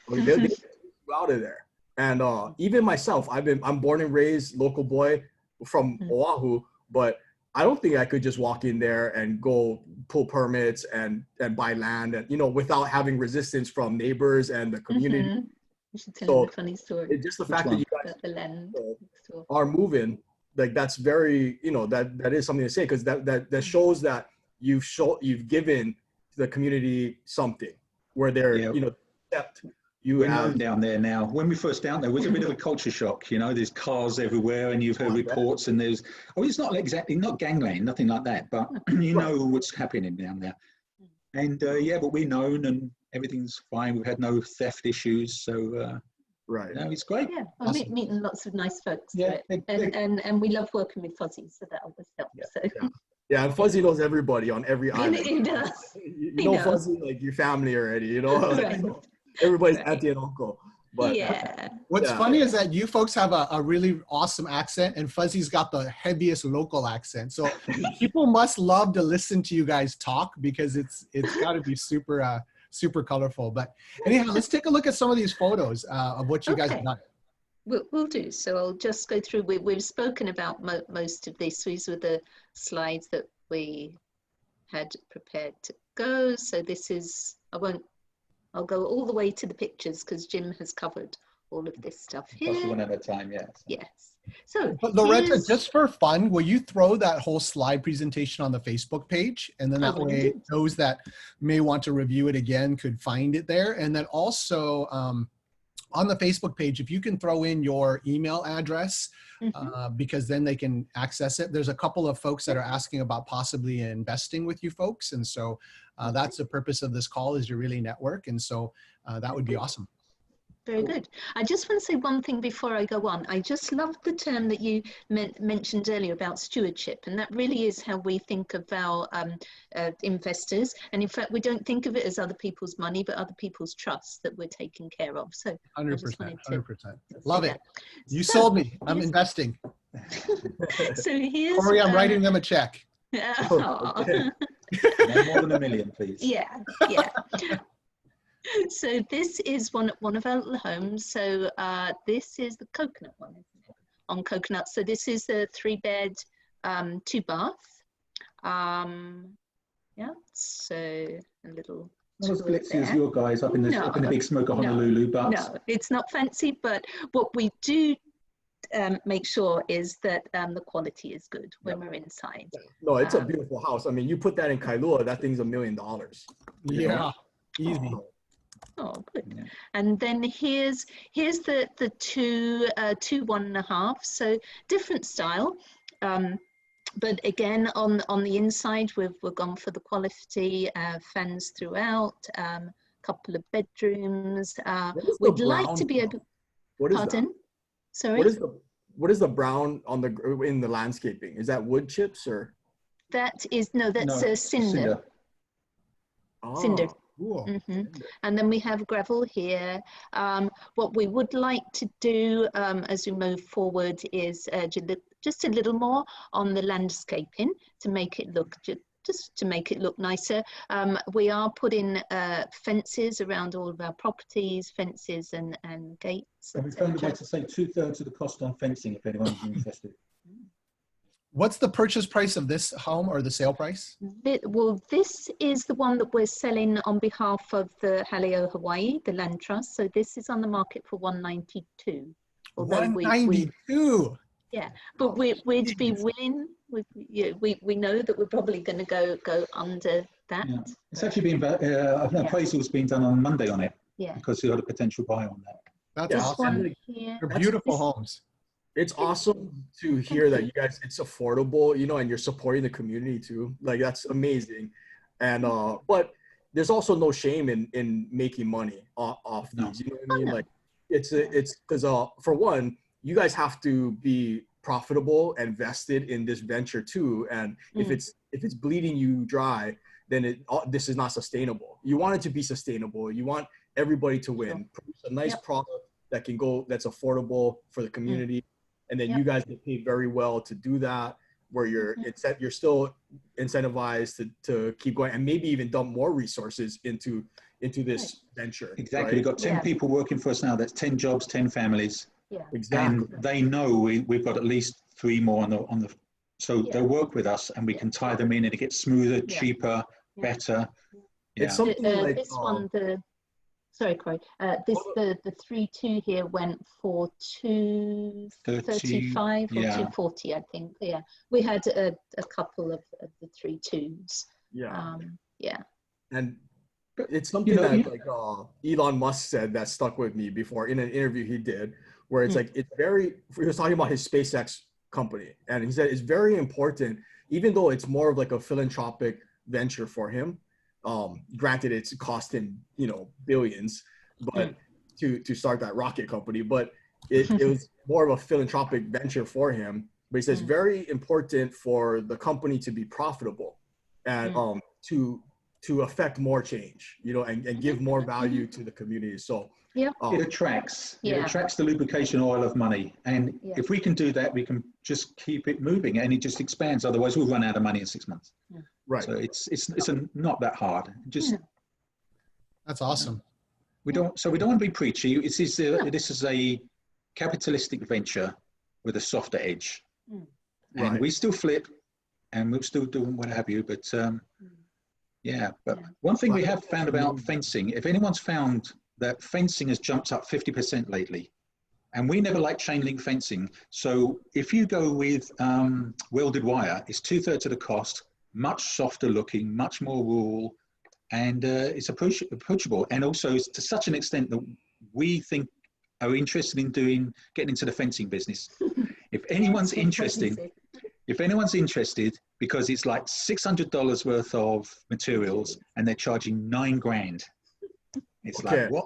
I mean, they'll get you out of there. And even myself, I'm born and raised local boy from Oahu, but I don't think I could just walk in there and go pull permits and buy land, and, you know, without having resistance from neighbors and the community. You should tell them a funny story. It's just the fact that you guys about the land are moving, like, that's very, you know, that is something to say, because that shows that you've given the community something where they're, you know, accept. We're known down there now. When we first down there, it was a bit of a culture shock. You know, there's cars everywhere, and you've heard reports, and there's, it's not exactly, not gangland, nothing like that, but you know what's happening down there. And yeah, but we're known, and everything's fine. We've had no theft issues, so right. No, it's great. Yeah, I'm meeting lots of nice folks. Yeah, and we love working with Fuzzy, so that always helps. Yeah, and Fuzzy knows everybody on every island. He does. You know Fuzzy like your family already, you know? Like, so everybody's auntie and uncle. But what's funny is that you folks have a really awesome accent, and Fuzzy's got the heaviest local accent. So people must love to listen to you guys talk, because it's got to be super super colorful. But anyhow, let's take a look at some of these photos of what you guys have done. We'll do. So I'll just go through. We've spoken about most of this. These were the slides that we had prepared to go. So this is, I'll go all the way to the pictures, because Jim has covered all of this stuff here. Plus one at a time, yes. Yes. So, but Loretta, just for fun, will you throw that whole slide presentation on the Facebook page? And then that way those that may want to review it again could find it there. And then also on the Facebook page, if you can throw in your email address, because then they can access it. There's a couple of folks that are asking about possibly investing with you folks. And so that's the purpose of this call, is to really network. And so that would be awesome. Very good. I just want to say one thing before I go on. I just love the term that you mentioned earlier about stewardship, and that really is how we think of our investors. And in fact, we don't think of it as other people's money, but other people's trust that we're taking care of. So 100%, 100%. Love it. You sold me. I'm investing. So here's Corey, I'm writing them a check. Okay. No more than $1 million, please. Yeah. So this is one of our little homes. So this is the coconut one, isn't it? On Coconut. So this is a 3-bed, 2-bath. Yeah. So a little Not as to it glitzy as there. your guys up in the big smoke of Honolulu, but No, it's not fancy, but what we do make sure is that the quality is good when we're inside. No, it's a beautiful house. I mean, you put that in Kailua, that thing's $1 million. You know? Yeah, easy. Oh, good. And then here's the two 1.5. So different style. But again, on the inside, we've gone for the quality, fans throughout, couple of bedrooms. We'd like to be able. What is Pardon? that? Sorry. What is the brown on in the landscaping? Is that wood chips or? That's cinder. Oh, Cinder. cool. And then we have gravel here. What we would like to do as we move forward is just a little more on the landscaping to make it look just to make it look nicer. We are putting fences around all of our properties, fences and gates. we found a way to save 2/3 of the cost on fencing if anyone's interested. What's the purchase price of this home or the sale price? Well, this is the one that we're selling on behalf of the Haleo Hawaii, the land trust. So this is on the market for 192. Although 192. Yeah, but we'd be willing. We know that we're probably going to go under that. Yeah. It's actually been an appraisal's been done on Monday on it. Yeah. Because you got a potential buy on that. That's This awesome. one here. They're beautiful homes. It's awesome to hear that you guys, it's affordable, you know, and you're supporting the community too. Like that's amazing. And but there's also no shame in making money off these. You know what I mean? Like it's because for one, you guys have to be profitable and vested in this venture too. And if it's bleeding you dry, then this is not sustainable. You want it to be sustainable. You want everybody to win. Produce a nice product that can go, that's affordable for the community. And then you guys get paid very well to do that, where you're still incentivized to keep going and maybe even dump more resources into this venture. Exactly. Right? We've got 10 people working for us now. That's 10 jobs, 10 families. Yeah. Exactly. And they know we've got at least 3 more on the so they'll work with us and we can tie them in and it gets smoother, cheaper, better. Yeah. It's something like this one, sorry, Corey. The 3-2 here went for 235 or 240, I think. Yeah, we had a couple of the 3-2s. Yeah. And it's something that like Elon Musk said that stuck with me before in an interview he did, where it's like he was talking about his SpaceX company, and he said it's very important, even though it's more of like a philanthropic venture for him. Granted, it's cost him, billions, but to start that rocket company, but it was more of a philanthropic venture for him. But he says very important for the company to be profitable and to affect more change, and give more value to the community. So it attracts the lubrication oil of money, and if we can do that, we can just keep it moving, and it just expands. Otherwise, we'll run out of money in 6 months. Right. So it's not that hard. That's awesome. We don't want to be preachy. This is a capitalistic venture with a softer edge, and we still flip, and we're still doing what have you. But but one thing we have found about fencing, if anyone's found that fencing has jumped up 50% lately, and we never like chain link fencing. So if you go with welded wire, it's 2/3 of the cost, much softer looking, much more rural, and it's approachable. And also it's to such an extent that we think are interested in getting into the fencing business. If anyone's interested, because it's like $600 worth of materials and they're charging $9,000. It's like, what?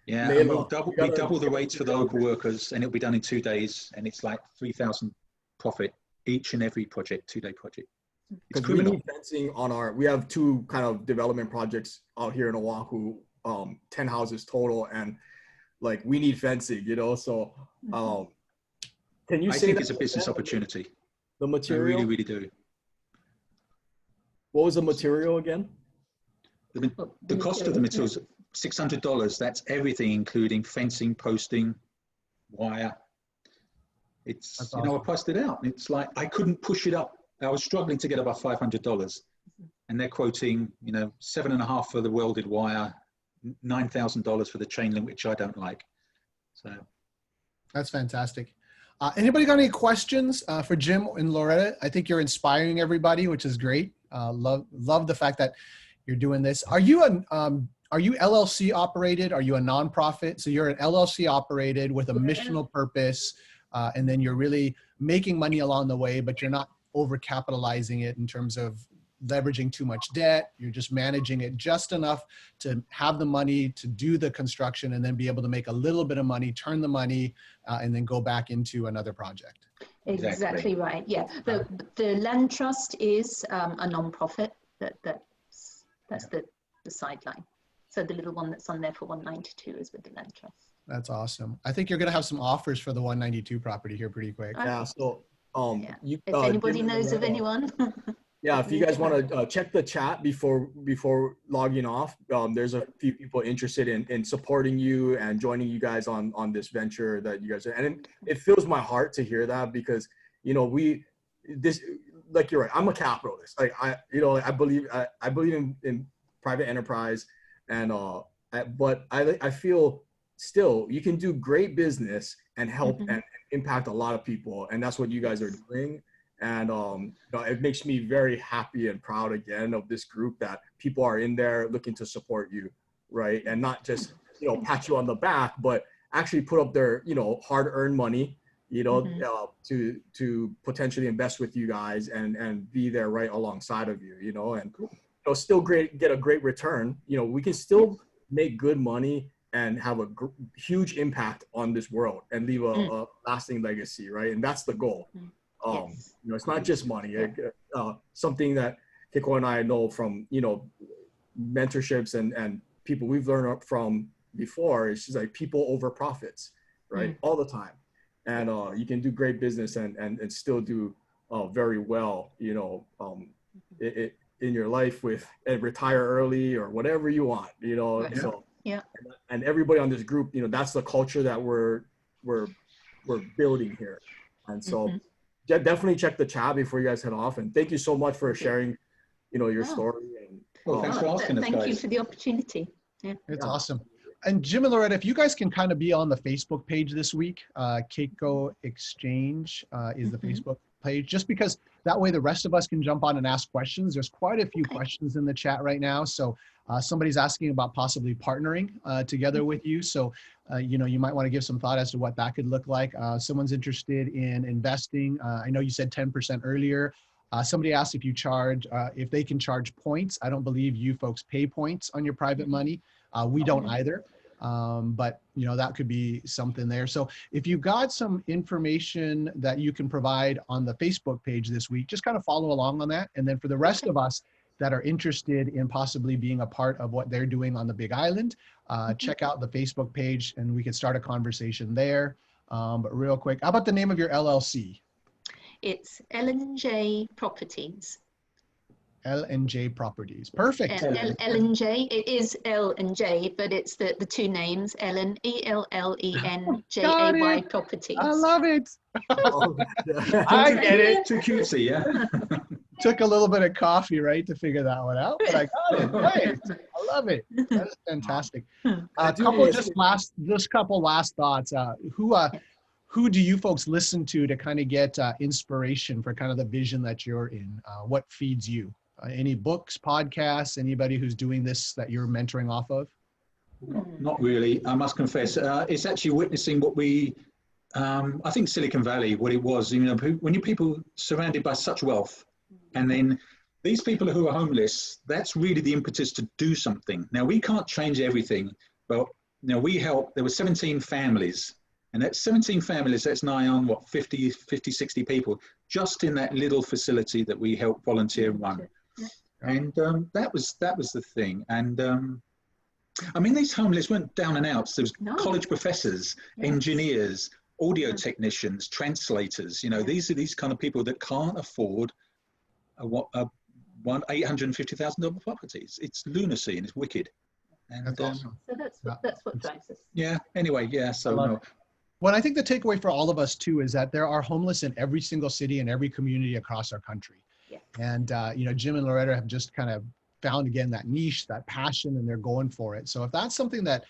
Yeah, and we double the rates for the local workers, and it'll be done in 2 days, and it's like 3,000 profit each and every project, 2-day project. It's criminal. We need fencing we have 2 kind of development projects out here in Oahu, 10 houses total, and like we need fencing, so can you say I think it's a business opportunity. The material? I really, really do. What was the material again? The cost of the materials, $600. That's everything, including fencing, posting, wire. It's I priced it out. It's like I couldn't push it up. I was struggling to get above $500. and they're quoting, you know, $7.5 for the welded wire, $9,000 for the chain link, which I don't like. So That's fantastic. Anybody got any questions for Jim and Loretta? I think you're inspiring everybody, which is great. Love the fact that you're doing this. Are you LLC operated? Are you a nonprofit? So you're an LLC operated with a missional purpose, and then you're really making money along the way, but you're not overcapitalizing it in terms of leveraging too much debt. You're just managing it just enough to have the money to do the construction and then be able to make a little bit of money, turn the money, and then go back into another project. Exactly right. Yeah. The land trust is a non-profit. That's the sideline. So the little one that's on there for 192 is with the land trust. That's awesome. I think you're going to have some offers for the 192 property here pretty quick. Yeah. So if anybody knows of anyone. Yeah, if you guys want to check the chat before logging off, there's a few people interested in supporting you and joining you guys on this venture that you guys are. And it fills my heart to hear that, because, you know, like you're right, I'm a capitalist. Like I believe in private enterprise, and but I feel still you can do great business and help and impact a lot of people, and that's what you guys are doing. And it makes me very happy and proud again of this group, that people are in there looking to support you, right? And not just, you know, pat you on the back, but actually put up their, you know, hard-earned money, you know, to potentially invest with you guys and be there right alongside of you, you know, and still get a great return. You know, we can still make good money and have a huge impact on this world and leave a lasting legacy, right? And that's the goal. You know, it's not just money. Something that Keiko and I know from, you know, mentorships and people we've learned from before, it's just like people over profits, right? All the time. And you can do great business and still do very well, you know, in your life and retire early or whatever you want, you know. Right. So and everybody on this group, you know, that's the culture that we're building here. And so definitely check the chat before you guys head off. And thank you so much for sharing, you know, your story. And thanks for asking us, guys. Thank you for the opportunity. It's awesome. And Jim and Loretta, if you guys can kind of be on the Facebook page this week, Keiko Exchange is the Facebook page, just because that way the rest of us can jump on and ask questions. There's quite a few questions in the chat right now. So somebody's asking about possibly partnering together with you. So, you know, you might want to give some thought as to what that could look like. Someone's interested in investing. I know you said 10% earlier. Somebody asked if you charge, if they can charge points. I don't believe you folks pay points on your private money. We don't either. But, you know, that could be something there. So if you've got some information that you can provide on the Facebook page this week, just kind of follow along on that. And then for the rest of us that are interested in possibly being a part of what they're doing on the Big Island, check out the Facebook page and we can start a conversation there. But real quick, how about the name of your LLC? It's L&J Properties. L&J Properties. Perfect. L&J. It is L&J, but it's the two names, Ellen, ELLENJAY Properties. I love it. I get it. Too cutesy, yeah. Took a little bit of coffee, right, to figure that one out, but I got it. Right. I love it. That is fantastic. Couple last thoughts. Who do you folks listen to kind of get inspiration for kind of the vision that you're in? What feeds you? Any books, podcasts, anybody who's doing this that you're mentoring off of? Not really, I must confess. It's actually witnessing what we, I think Silicon Valley, what it was, you know, when you people surrounded by such wealth, and then these people who are homeless, that's really the impetus to do something. Now, we can't change everything, but you know, we helped, there were 17 families, and that's 17 families, that's nigh on what, 50, 60 people, just in that little facility that we helped volunteer run. And that was the thing. And I mean, these homeless weren't down and outs. There was college professors, engineers, audio technicians, translators. You know, these are these kind of people that can't afford $850,000 properties. It's lunacy and it's wicked. And that's awesome. So that's what drives us. Yeah. Anyway, yeah. So. Well, I think the takeaway for all of us too is that there are homeless in every single city and every community across our country. And, Jim and Loretta have just kind of found again that niche, that passion, and they're going for it. So if that's something that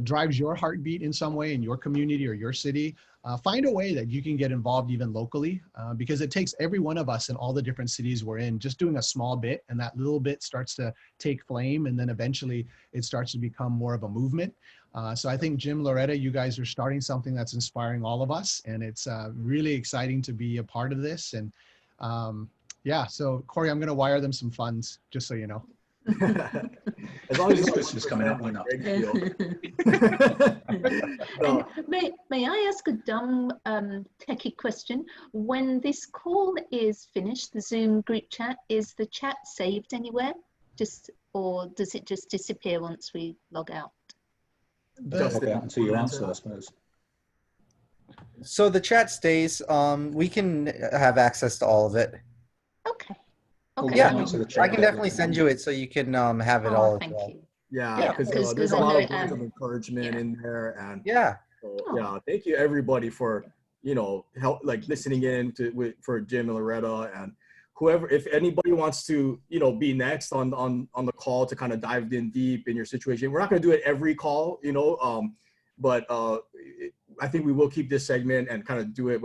drives your heartbeat in some way in your community or your city, find a way that you can get involved even locally, because it takes every one of us in all the different cities we're in just doing a small bit, and that little bit starts to take flame, and then eventually it starts to become more of a movement. So I think Jim, Loretta, you guys are starting something that's inspiring all of us, and it's really exciting to be a part of this. And yeah, so Corey, I'm going to wire them some funds, just so you know. As long as This it's Christmas coming up, why not? So, May I ask a dumb techie question? When this call is finished, the Zoom group chat, is the chat saved anywhere? Or does it just disappear once we log out? Log out until you answer, I suppose. So the chat stays. We can have access to all of it. Okay. Okay. Yeah, Answer the I chat. can definitely send you it so you can have it all as Thank well. you. yeah, because there's a lot of words of encouragement in there, and Yeah. so, yeah, thank you everybody for help, like listening in for Jim and Loretta and whoever. If anybody wants to be next on the call to kind of dive in deep in your situation, we're not going to do it every call, but I think we will keep this segment and kind of do it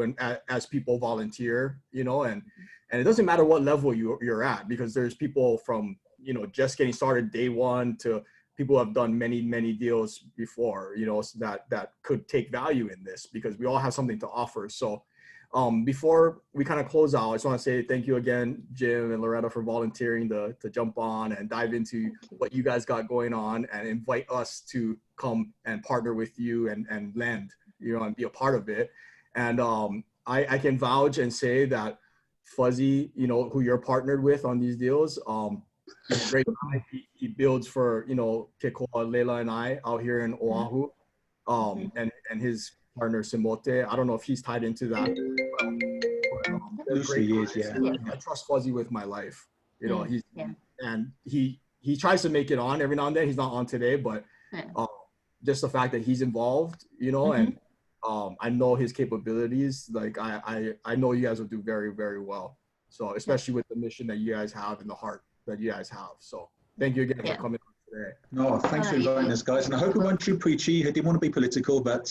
as people volunteer, and it doesn't matter what level you're at, because there's people from just getting started day one to people who have done many deals before, so that could take value in this, because we all have something to offer. So before we kind of close out, I just want to say thank you again, Jim and Loretta, for volunteering to jump on and dive into what you guys got going on, and invite us to come and partner with you and lend, and be a part of it. And I can vouch and say that Fuzzy, who you're partnered with on these deals, he's a great guy. He builds for Kekoa, Leila, and I out here in Oahu, and his partner Simote. I don't know if he's tied into that. They're great guys. I trust Fuzzy with my life. He tries to make it on every now and then. He's not on today, but just the fact that he's involved, and I know his capabilities. Like I know you guys will do very, very well. So especially with the mission that you guys have and the heart that you guys have. So thank you again for coming on today. No, thanks for inviting us, guys. And I hope it wasn't too preachy. I didn't want to be political, but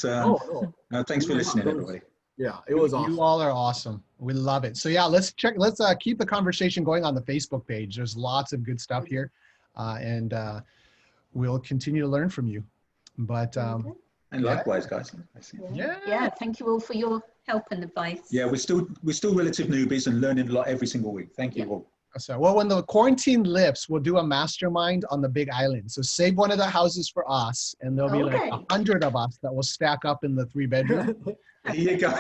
thanks for listening, everybody. Yeah, it was awesome. You all are awesome. We love it. So yeah, let's keep the conversation going on the Facebook page. There's lots of good stuff here, and we'll continue to learn from you. But and likewise, guys. Yeah, thank you all for your help and advice. Yeah, we're still relative newbies and learning a lot every single week. Thank you all. So, well, when the quarantine lifts, we'll do a mastermind on the Big Island. So save one of the houses for us, and there'll be like 100 of us that will stack up in the 3-bedroom. There you go.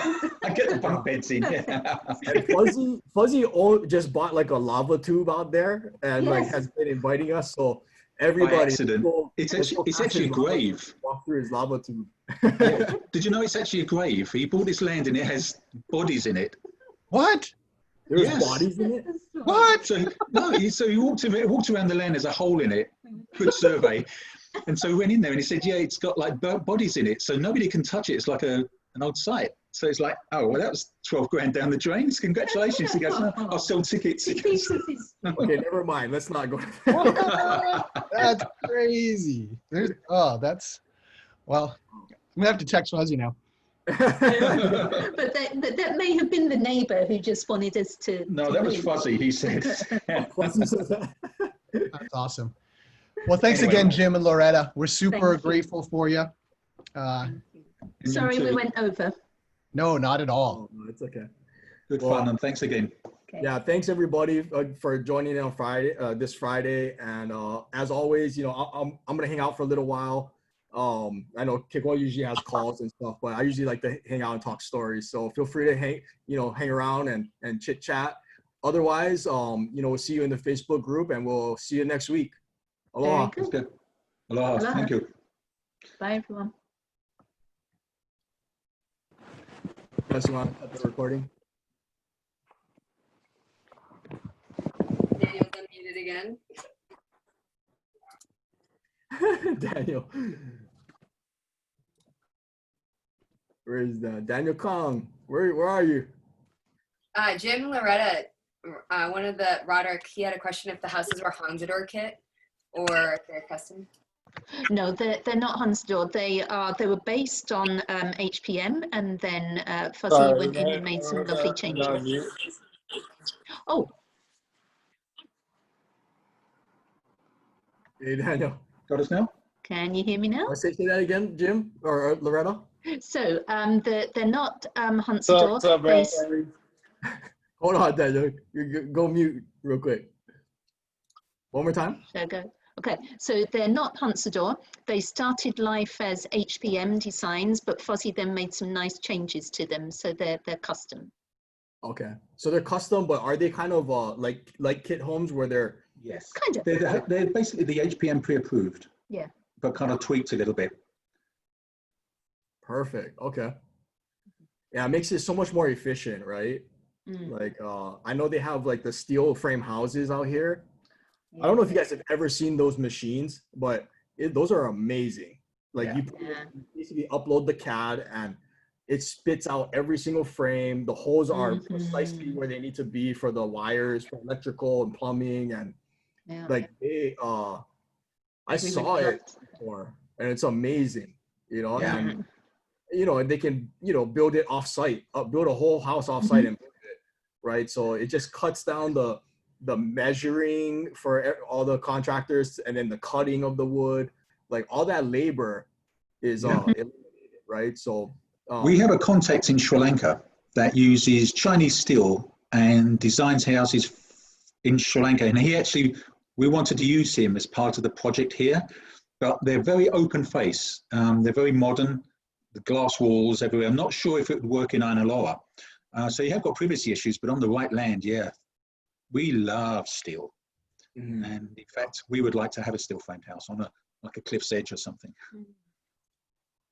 I get the bunk beds in. And Fuzzy just bought like a lava tube out there, and like has been inviting us. So everybody, By accident. It's actually a grave. Walk through his lava tube. Yeah. Did you know it's actually a grave? He bought this land and it has bodies in it. What? There's bodies in it? What? So he walked around the land. There's a hole in it. Good survey. And so we went in there and he said, yeah, it's got like bodies in it, so nobody can touch it. It's like an old site. So it's like, oh, well, that was 12 grand down the drains. Congratulations. He goes, I'll sell tickets. Okay, never mind. Let's not go. That's crazy. Well, I'm gonna have to text Fuzzy now. but that may have been the neighbor who just wanted us to. No, that was Fuzzy, he said. That's awesome. Well, thanks again, Jim and Loretta. We're super grateful for you. Sorry we went over. No, not at all. No, it's okay. Good fun, and thanks again. Okay. Yeah, thanks everybody for joining on Friday, this Friday. And as always, I'm gonna hang out for a little while. I know Kekoa usually has calls and stuff, but I usually like to hang out and talk stories. So feel free to hang around and chit chat. Otherwise, we'll see you in the Facebook group, and we'll see you next week. Aloha. Aloha. Thank you. Bye, everyone. You want to cut the recording? Daniel's unmuted again. Daniel. Where is that? Daniel Kong. Where are you? Jim and Loretta one of the Roderick, he had a question if the houses were Honsador kit or if they're custom. No, they're not Hunsador. They were based on HPM, and then Fuzzy Sorry, went in and made some lovely changes. Oh, Hey, Daniel. Got us now? can you hear me now? Say that again, Jim or Loretta. So they're not Hunsador. What's up, They bro? Hold on, Daniel. Go mute real quick. One more time. Should I go? Okay, so they're not Hunsador. They started life as HPM designs, but Fuzzy then made some nice changes to them, so they're custom. Okay, so they're custom, but are they kind of like kit homes where they're Yes. Kind of. They're basically the HPM pre-approved, Yeah. but kind of tweaked a little bit. perfect? Okay, yeah, it makes it so much more efficient, right? Mm. Like I know they have like the steel frame houses out here. I don't know if you guys have ever seen those machines, but those are amazing. Like Yeah. you basically upload the CAD and it spits out every single frame. The holes are precisely where they need to be for the wires, for electrical and plumbing, and Yeah. like they I We saw would it before and it's amazing, you know, Yeah. and you know, and they can, you know, build it off-site, build a whole house off-site and build it, right? So it just cuts down the measuring for all the contractors and then the cutting of the wood, like all that labor is eliminated, right? So We have a contact in Sri Lanka that uses Chinese steel and designs houses in Sri Lanka. And we wanted to use him as part of the project here, but they're very open face. They're very modern, the glass walls everywhere. I'm not sure if it would work in Ainaloa. So you have got privacy issues, but on the right land, yeah. We love steel. And in fact, we would like to have a steel framed house on like a cliff's edge or something.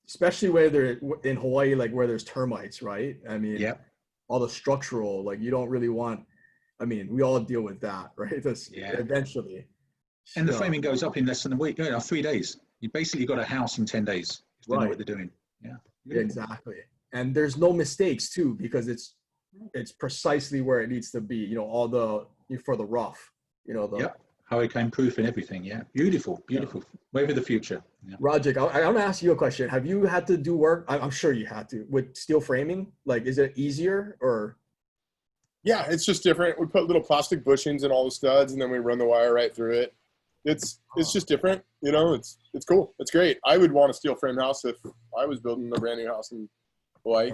especially where they're in Hawaii, like where there's termites, right? I mean, Yeah. all the structural, like you don't really want, I mean, we all deal with that, right? That's eventually. And the So- framing goes up in less than a week, 3 days. You basically got a house in 10 days. If they know what they're doing. Yeah. Yeah, exactly. And there's no mistakes too, because it's precisely where it needs to be, you know, all for the rough, you know, Yep. Hurricane proof and everything. Yeah. Beautiful. Beautiful. Way for the future. Yeah. Roger, I want to ask you a question. Have you had to do work? I'm sure you had to with steel framing. Like, is it easier or? Yeah, it's just different. We put little plastic bushings in all the studs, and then we run the wire right through it. It's just different, you know. It's cool. It's great. I would want a steel frame house if I was building a brand new house in Hawaii.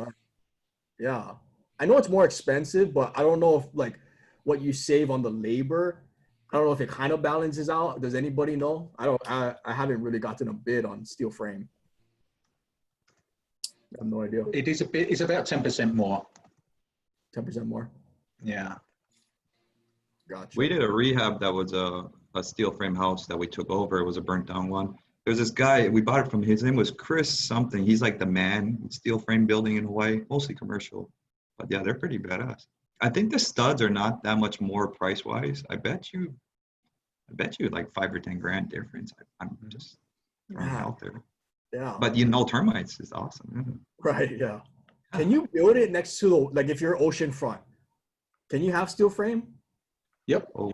Yeah, I know it's more expensive, but I don't know if like what you save on the labor. I don't know if it kind of balances out. Does anybody know? I haven't really gotten a bid on steel frame. I have no idea. It is it's about 10% more. 10% more. Yeah. Gotcha. We did a rehab that was a steel frame house that we took over. It was a burnt down one. There's this guy, we bought it from, his name was Chris something. He's like the man in steel frame building in Hawaii, mostly commercial. But yeah, they're pretty badass. I think the studs are not that much more price wise. I bet you like 5 or 10 grand difference. I'm just throwing it out there. Yeah. But you know, termites is awesome. Right. Yeah. Can you build it next to the, like if you're oceanfront? Can you have steel frame? Yep. Oh,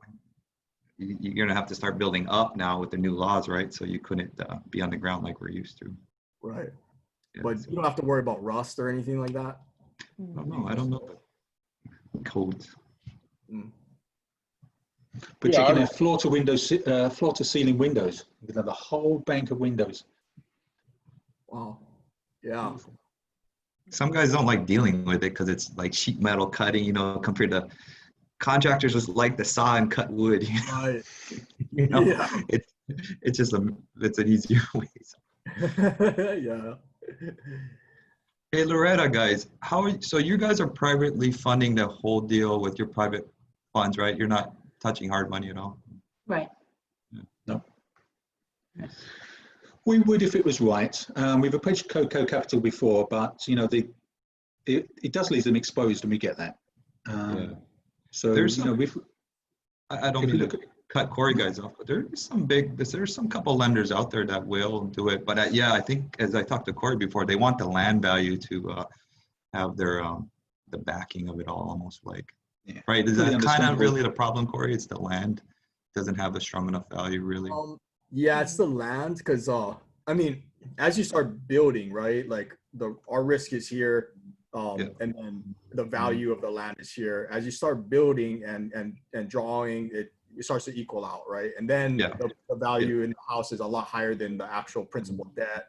you're gonna have to start building up now with the new laws, right? So you couldn't be on the ground like we're used to. Right. Yeah, But so- you don't have to worry about rust or anything like that. I don't know the codes. But Yeah, you can I- have floor to ceiling windows. You can have a whole bank of windows. Wow. Yeah. Some guys don't like dealing with it because it's like sheet metal cutting, you know, compared to contractors just like to saw and cut wood. You know, Right. you know? Yeah. It's just it's an easier way. Yeah. Hey Loretta, guys, so you guys are privately funding the whole deal with your private funds, right? You're not touching hard money at all. Right. No. We would if it was right. We've approached Coco Capital before, but you know, it does leave them exposed, and we get that. So There's you know, I don't mean to cut Corey guys off, but there's some couple lenders out there that will do it. But yeah, I think as I talked to Corey before, they want the land value to have their the backing of it all, almost like Yeah. right? Is Fully that kind of understandable. really the problem, Corey? It's the land doesn't have a strong enough value, really. Yeah, it's the land because I mean, as you start building, right? Like our risk is here, Yeah. and then the value of the land is here. As you start building and drawing, it starts to equal out, right? And then Yeah. the value in the house is a lot higher than the actual principal debt.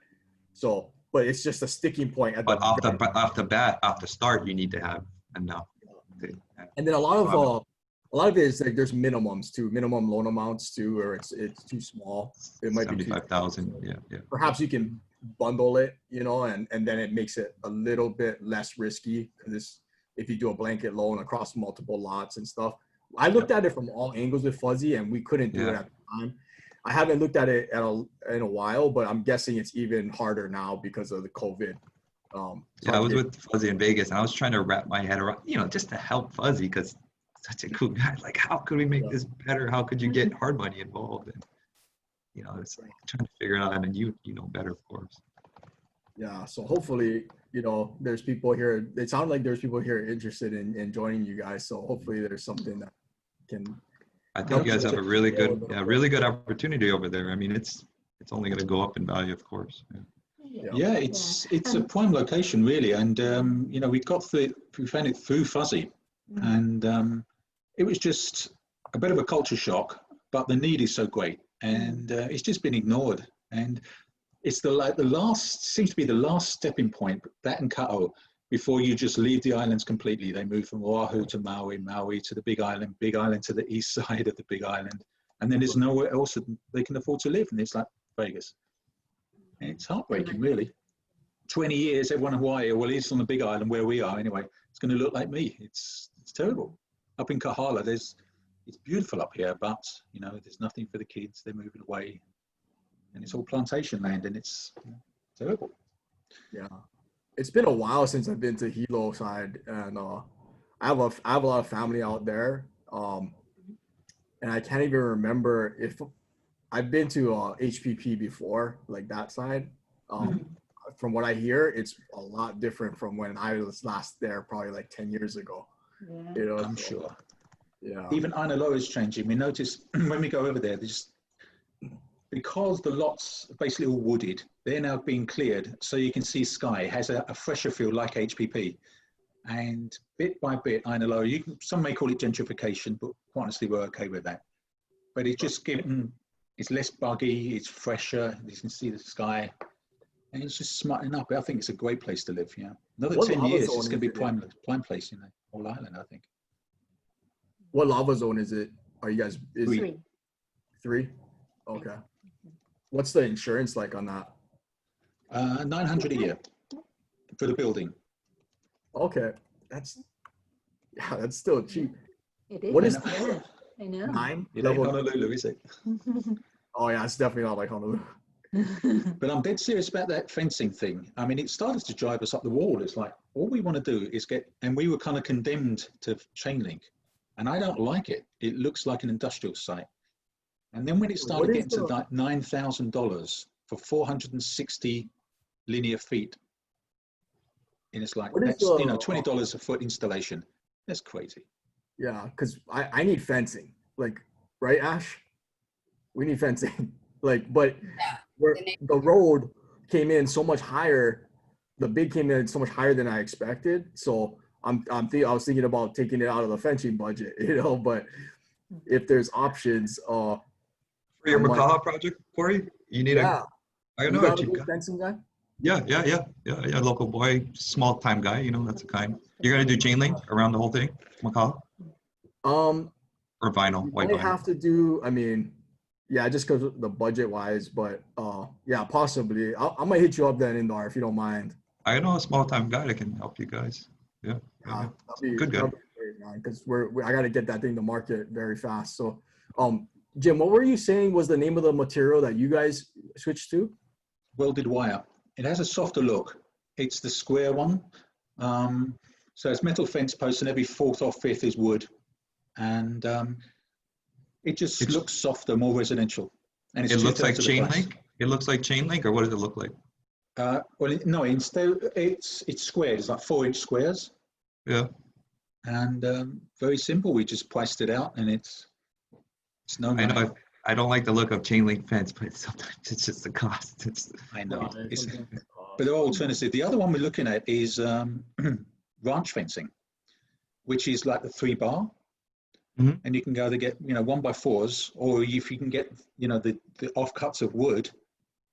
So, but it's just a sticking point at But off the the start, you need to have enough. and then a lot of it is like there's minimums too, minimum loan amounts too, or it's too small. It might be 75,000. Yeah, yeah. perhaps you can bundle it, you know, and then it makes it a little bit less risky because if you do a blanket loan across multiple lots and stuff. I looked at it from all angles with Fuzzy, and we couldn't do it at the time. I haven't looked at it in a while, but I'm guessing it's even harder now because of the COVID. Yeah, I was with Fuzzy in Vegas, and I was trying to wrap my head around, you know, just to help Fuzzy because such a cool guy. Like, how could we make this better? How could you get hard money involved? And you know, it's like trying to figure it out. And you know better, of course. Yeah, so hopefully, you know, there's people here. It sounds like there's people here interested in joining you guys. So hopefully, there's something that can. I think you guys have a really good opportunity over there. I mean, it's only going to go up in value, of course. Yeah, it's a prime location really, and you know, we found it through Fuzzy, and it was just a bit of a culture shock, but the need is so great, and it's just been ignored, and it's seems to be the last stepping point, that and Ka'au, before you just leave the islands completely. They move from Oahu to Maui, Maui to the Big Island to the east side of the Big Island, and then there's nowhere else that they can afford to live, and it's like Vegas. And it's heartbreaking, really. 20 years, everyone in Hawaii, well, at least on the Big Island where we are anyway, it's going to look like me. It's terrible. Up in Kahala, it's beautiful up here, but, you know, there's nothing for the kids. They're moving away. And it's all plantation land, and it's terrible. Yeah. It's been a while since I've been to Hilo side, and I have a lot of family out there, and I can't even remember if I've been to HPP before, like that side. From what I hear, it's a lot different from when I was last there, probably like 10 years ago. Yeah. You know, I'm sure. Yeah. Even Aina Loa is changing. We notice when we go over there, because the lots are basically all wooded, they're now being cleared so you can see sky. It has a fresher feel like HPP. And bit by bit, Aina Loa, some may call it gentrification, but quite honestly, we're okay with that. But it's just it's less buggy, it's fresher, you can see the sky, and it's just smartening up. I think it's a great place to live, yeah. Another 10 years, it's going to be prime place, you know, whole island, I think. What lava zone is it? Are you guys? Three. 3? Okay. What's the insurance like on that? $900 a year for the building. Okay, that's still cheap. It is. What is Yeah, I know. 9? It ain't Honolulu, is it? Oh yeah, it's definitely not like Honolulu. But I'm dead serious about that fencing thing. I mean, it started to drive us up the wall. It's like, all we want to do is and we were kind of condemned to chain link, and I don't like it. It looks like an industrial site. And then when it started getting to like $9,000 for 460 linear feet, and it's like, that's, you know, $20 a foot installation. That's crazy. Yeah, because I need fencing. Like, right, Ash? We need fencing. Like, but the road came in so much higher. The bid came in so much higher than I expected. So I was thinking about taking it out of the fencing budget, you know. But if there's options, for your Makaha project, Corey, you need I know a cheap guy. fencing guy. Yeah, local boy, small time guy, you know, that's the kind. You're gonna do chain link around the whole thing, Makaha? Or vinyl, white vinyl? Have to do, I mean, yeah, just because the budget wise, but yeah, possibly. I might hit you up then, Indar, if you don't mind. I know a small time guy that can help you guys. Yeah. Good guy. Because I got to get that thing to market very fast. So, Jim, what were you saying was the name of the material that you guys switched to? Welded wire. It has a softer look. It's the square one. So it's metal fence posts, and every 4th or 5th is wood. And it just looks softer, more residential. And it looks like chain link? It looks like chain link, or what does it look like? Well, no, instead it's squared. It's like 4-inch squares. Yeah. and very simple. We just priced it out, and it's no I money. know I don't like the look of chain link fence, but sometimes it's just the cost. I know. It's- But there are alternatives. The other one we're looking at is ranch fencing, which is like the 3-bar. Mhm. And you can go to get, 1x4s, or if you can get, the offcuts of wood,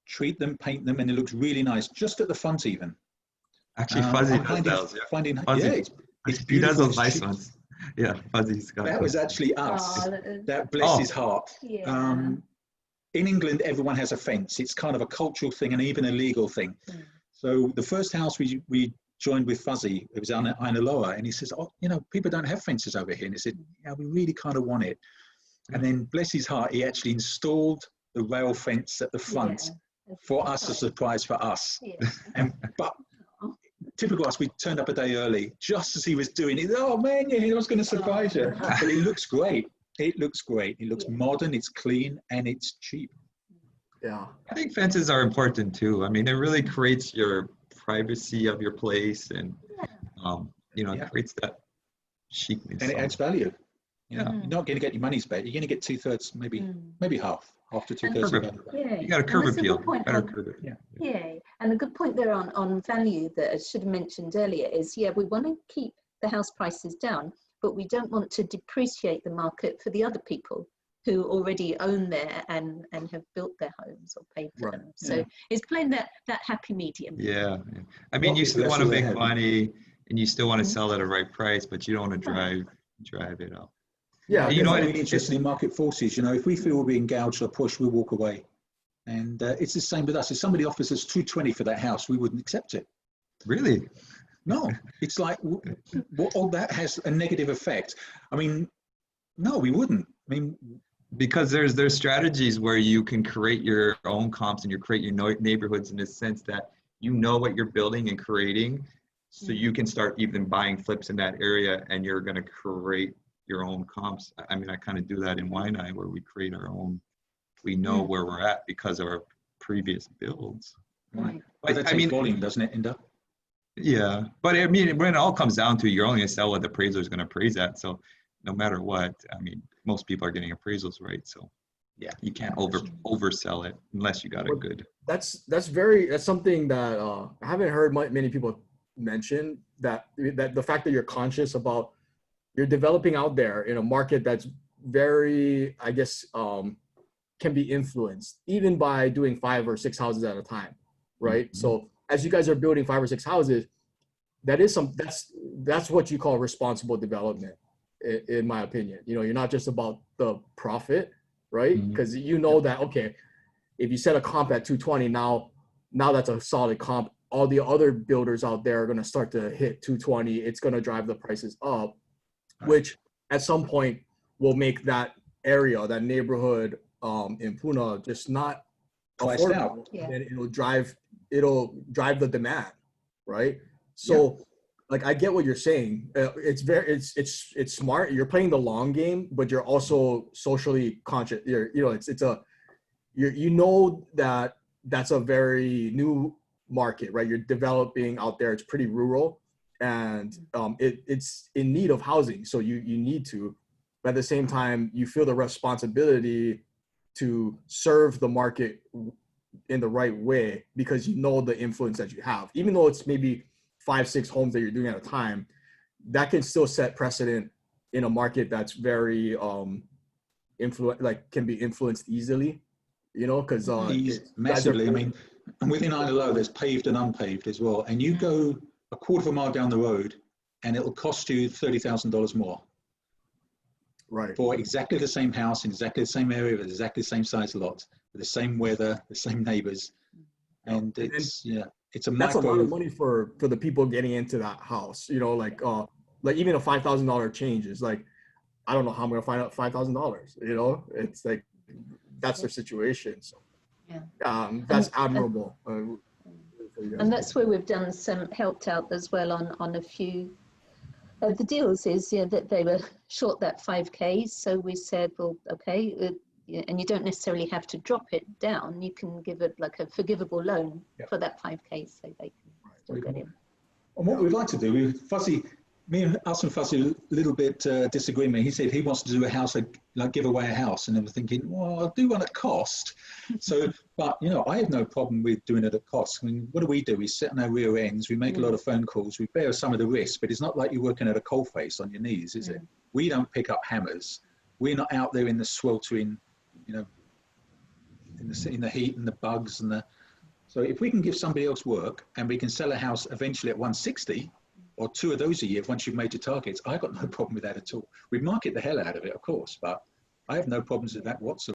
treat them, paint them, and it looks really nice, just at the front even. Actually, Fuzzy I'm does those. Yeah. finding, Fuzzy. yeah, it's He beautiful. does those It's nice cheap. ones. Yeah, Fuzzy's got That those. was actually us. Oh, That bless Oh. his heart. yeah. In England, everyone has a fence. It's kind of a cultural thing and even a legal thing. Mm. So the first house we joined with Fuzzy, it was on Ainaloa, and he says, "Oh, people don't have fences over here." And he said, "Yeah, we really kind of want it." And then, bless his heart, he actually installed the rail fence at the front Yeah. for us, a surprise for us. Yeah. But typical us, we turned up a day early just as he was doing it. Oh man, yeah, I was going to surprise you. But it looks great. It looks great. It looks modern, it's clean, and it's cheap. Yeah. I think fences are important too. I mean, it really creates your privacy of your place, and it creates that chicness. And it adds value. Yeah. You're not going to get your money's back. You're going to get 2/3, maybe half, after 2/3 of it. Yeah. You got a And curb that's a appeal. good point Better on- curb it. Yeah, and a good point there on value that I should have mentioned earlier is, we want to keep the house prices down, but we don't want to depreciate the market for the other people who already own there and have built their homes or paid for Right. them. So Yeah. it's playing that happy medium. Yeah. I mean, Well, you still that's want to what they make have. money, and you still want to Mhm. sell at a right price, but you don't want to drive it up. Yeah. And You you know know, what? really interested in market forces. If we feel we're being gouged or pushed, we walk away. And it's the same with us. If somebody offers us 220 for that house, we wouldn't accept it. Really? No, it's like, that has a negative effect. I mean, no, we wouldn't. I mean, Because there's strategies where you can create your own comps and you create your neighborhoods in the sense that you know what you're building and creating, so you can start even buying flips in that area, and you're going to create your own comps. I mean, I kind of do that in Waianae, where we create our own. We know where we're at because of our previous builds. Right. but that I takes mean, volume, doesn't it, end up? yeah, but I mean, when it all comes down to, you're only going to sell what the appraiser is going to appraise at. So no matter what, I mean, most people are getting appraisals right. So Yeah. you can't oversell it unless you got a good. That's something that I haven't heard many people mention, that the fact that you're conscious about, you're developing out there in a market that's very, I guess, can be influenced even by doing 5 or 6 houses at a time, right? Mhm. So as you guys are building 5 or 6 houses, that's what you call responsible development, in my opinion. You're not just about the profit, right? Mhm. Because that, okay, if you set a comp at 220, now that's a solid comp. All the other builders out there are going to start to hit 220. It's going to drive the prices up, which at some point will make that area, that neighborhood in Puna, just not Priced affordable. out. Yeah. And it'll drive the demand, right? So like, I get what you're saying. It's smart. You're playing the long game, but you're also socially conscious. That's a very new market, right? You're developing out there. It's pretty rural, and it's in need of housing. So you need to, but at the same time, you feel the responsibility to serve the market in the right way, because you know the influence that you have. Even though it's maybe 5-6 homes that you're doing at a time, that can still set precedent in a market that's very can be influenced easily, because Massively. I mean, and within Ainaloa, there's paved and unpaved as well. And you go a quarter of a mile down the road, and it'll cost you $30,000 more. Right. For exactly the same house in exactly the same area with exactly the same size lot, with the same weather, the same neighbors, and it's a that's a lot micro. of money for the people getting into that house. Like even a $5,000 change is like, I don't know how I'm gonna find out $5,000. It's like, that's their situation. So that's admirable. And that's where we've done helped out as well on a few of the deals, is that they were short that 5K. So we said, well, okay, and you don't necessarily have to drop it down. You can give it like a forgivable loan for that 5K, so they can still get in. And what we'd like to do, Fuzzy Me and us and Fussy a little bit disagreement. He said he wants to do a house, like give away a house, and I was thinking, well, I'll do one at cost. So, but you know, I have no problem with doing it at cost. I mean, what do? We sit on our rear ends, we make a lot of phone calls, we bear some of the risk, but it's not like you're working at a coalface on your knees, is it? We don't pick up hammers. We're not out there in the sweltering, you know, in the heat and the bugs and the. So if we can give somebody else work and we can sell a house eventually at 160. Or 2 of those a year once you've made your targets, I've got no problem with that at all. We'd market the hell out of it, of course, but I have no problems with that whatsoever.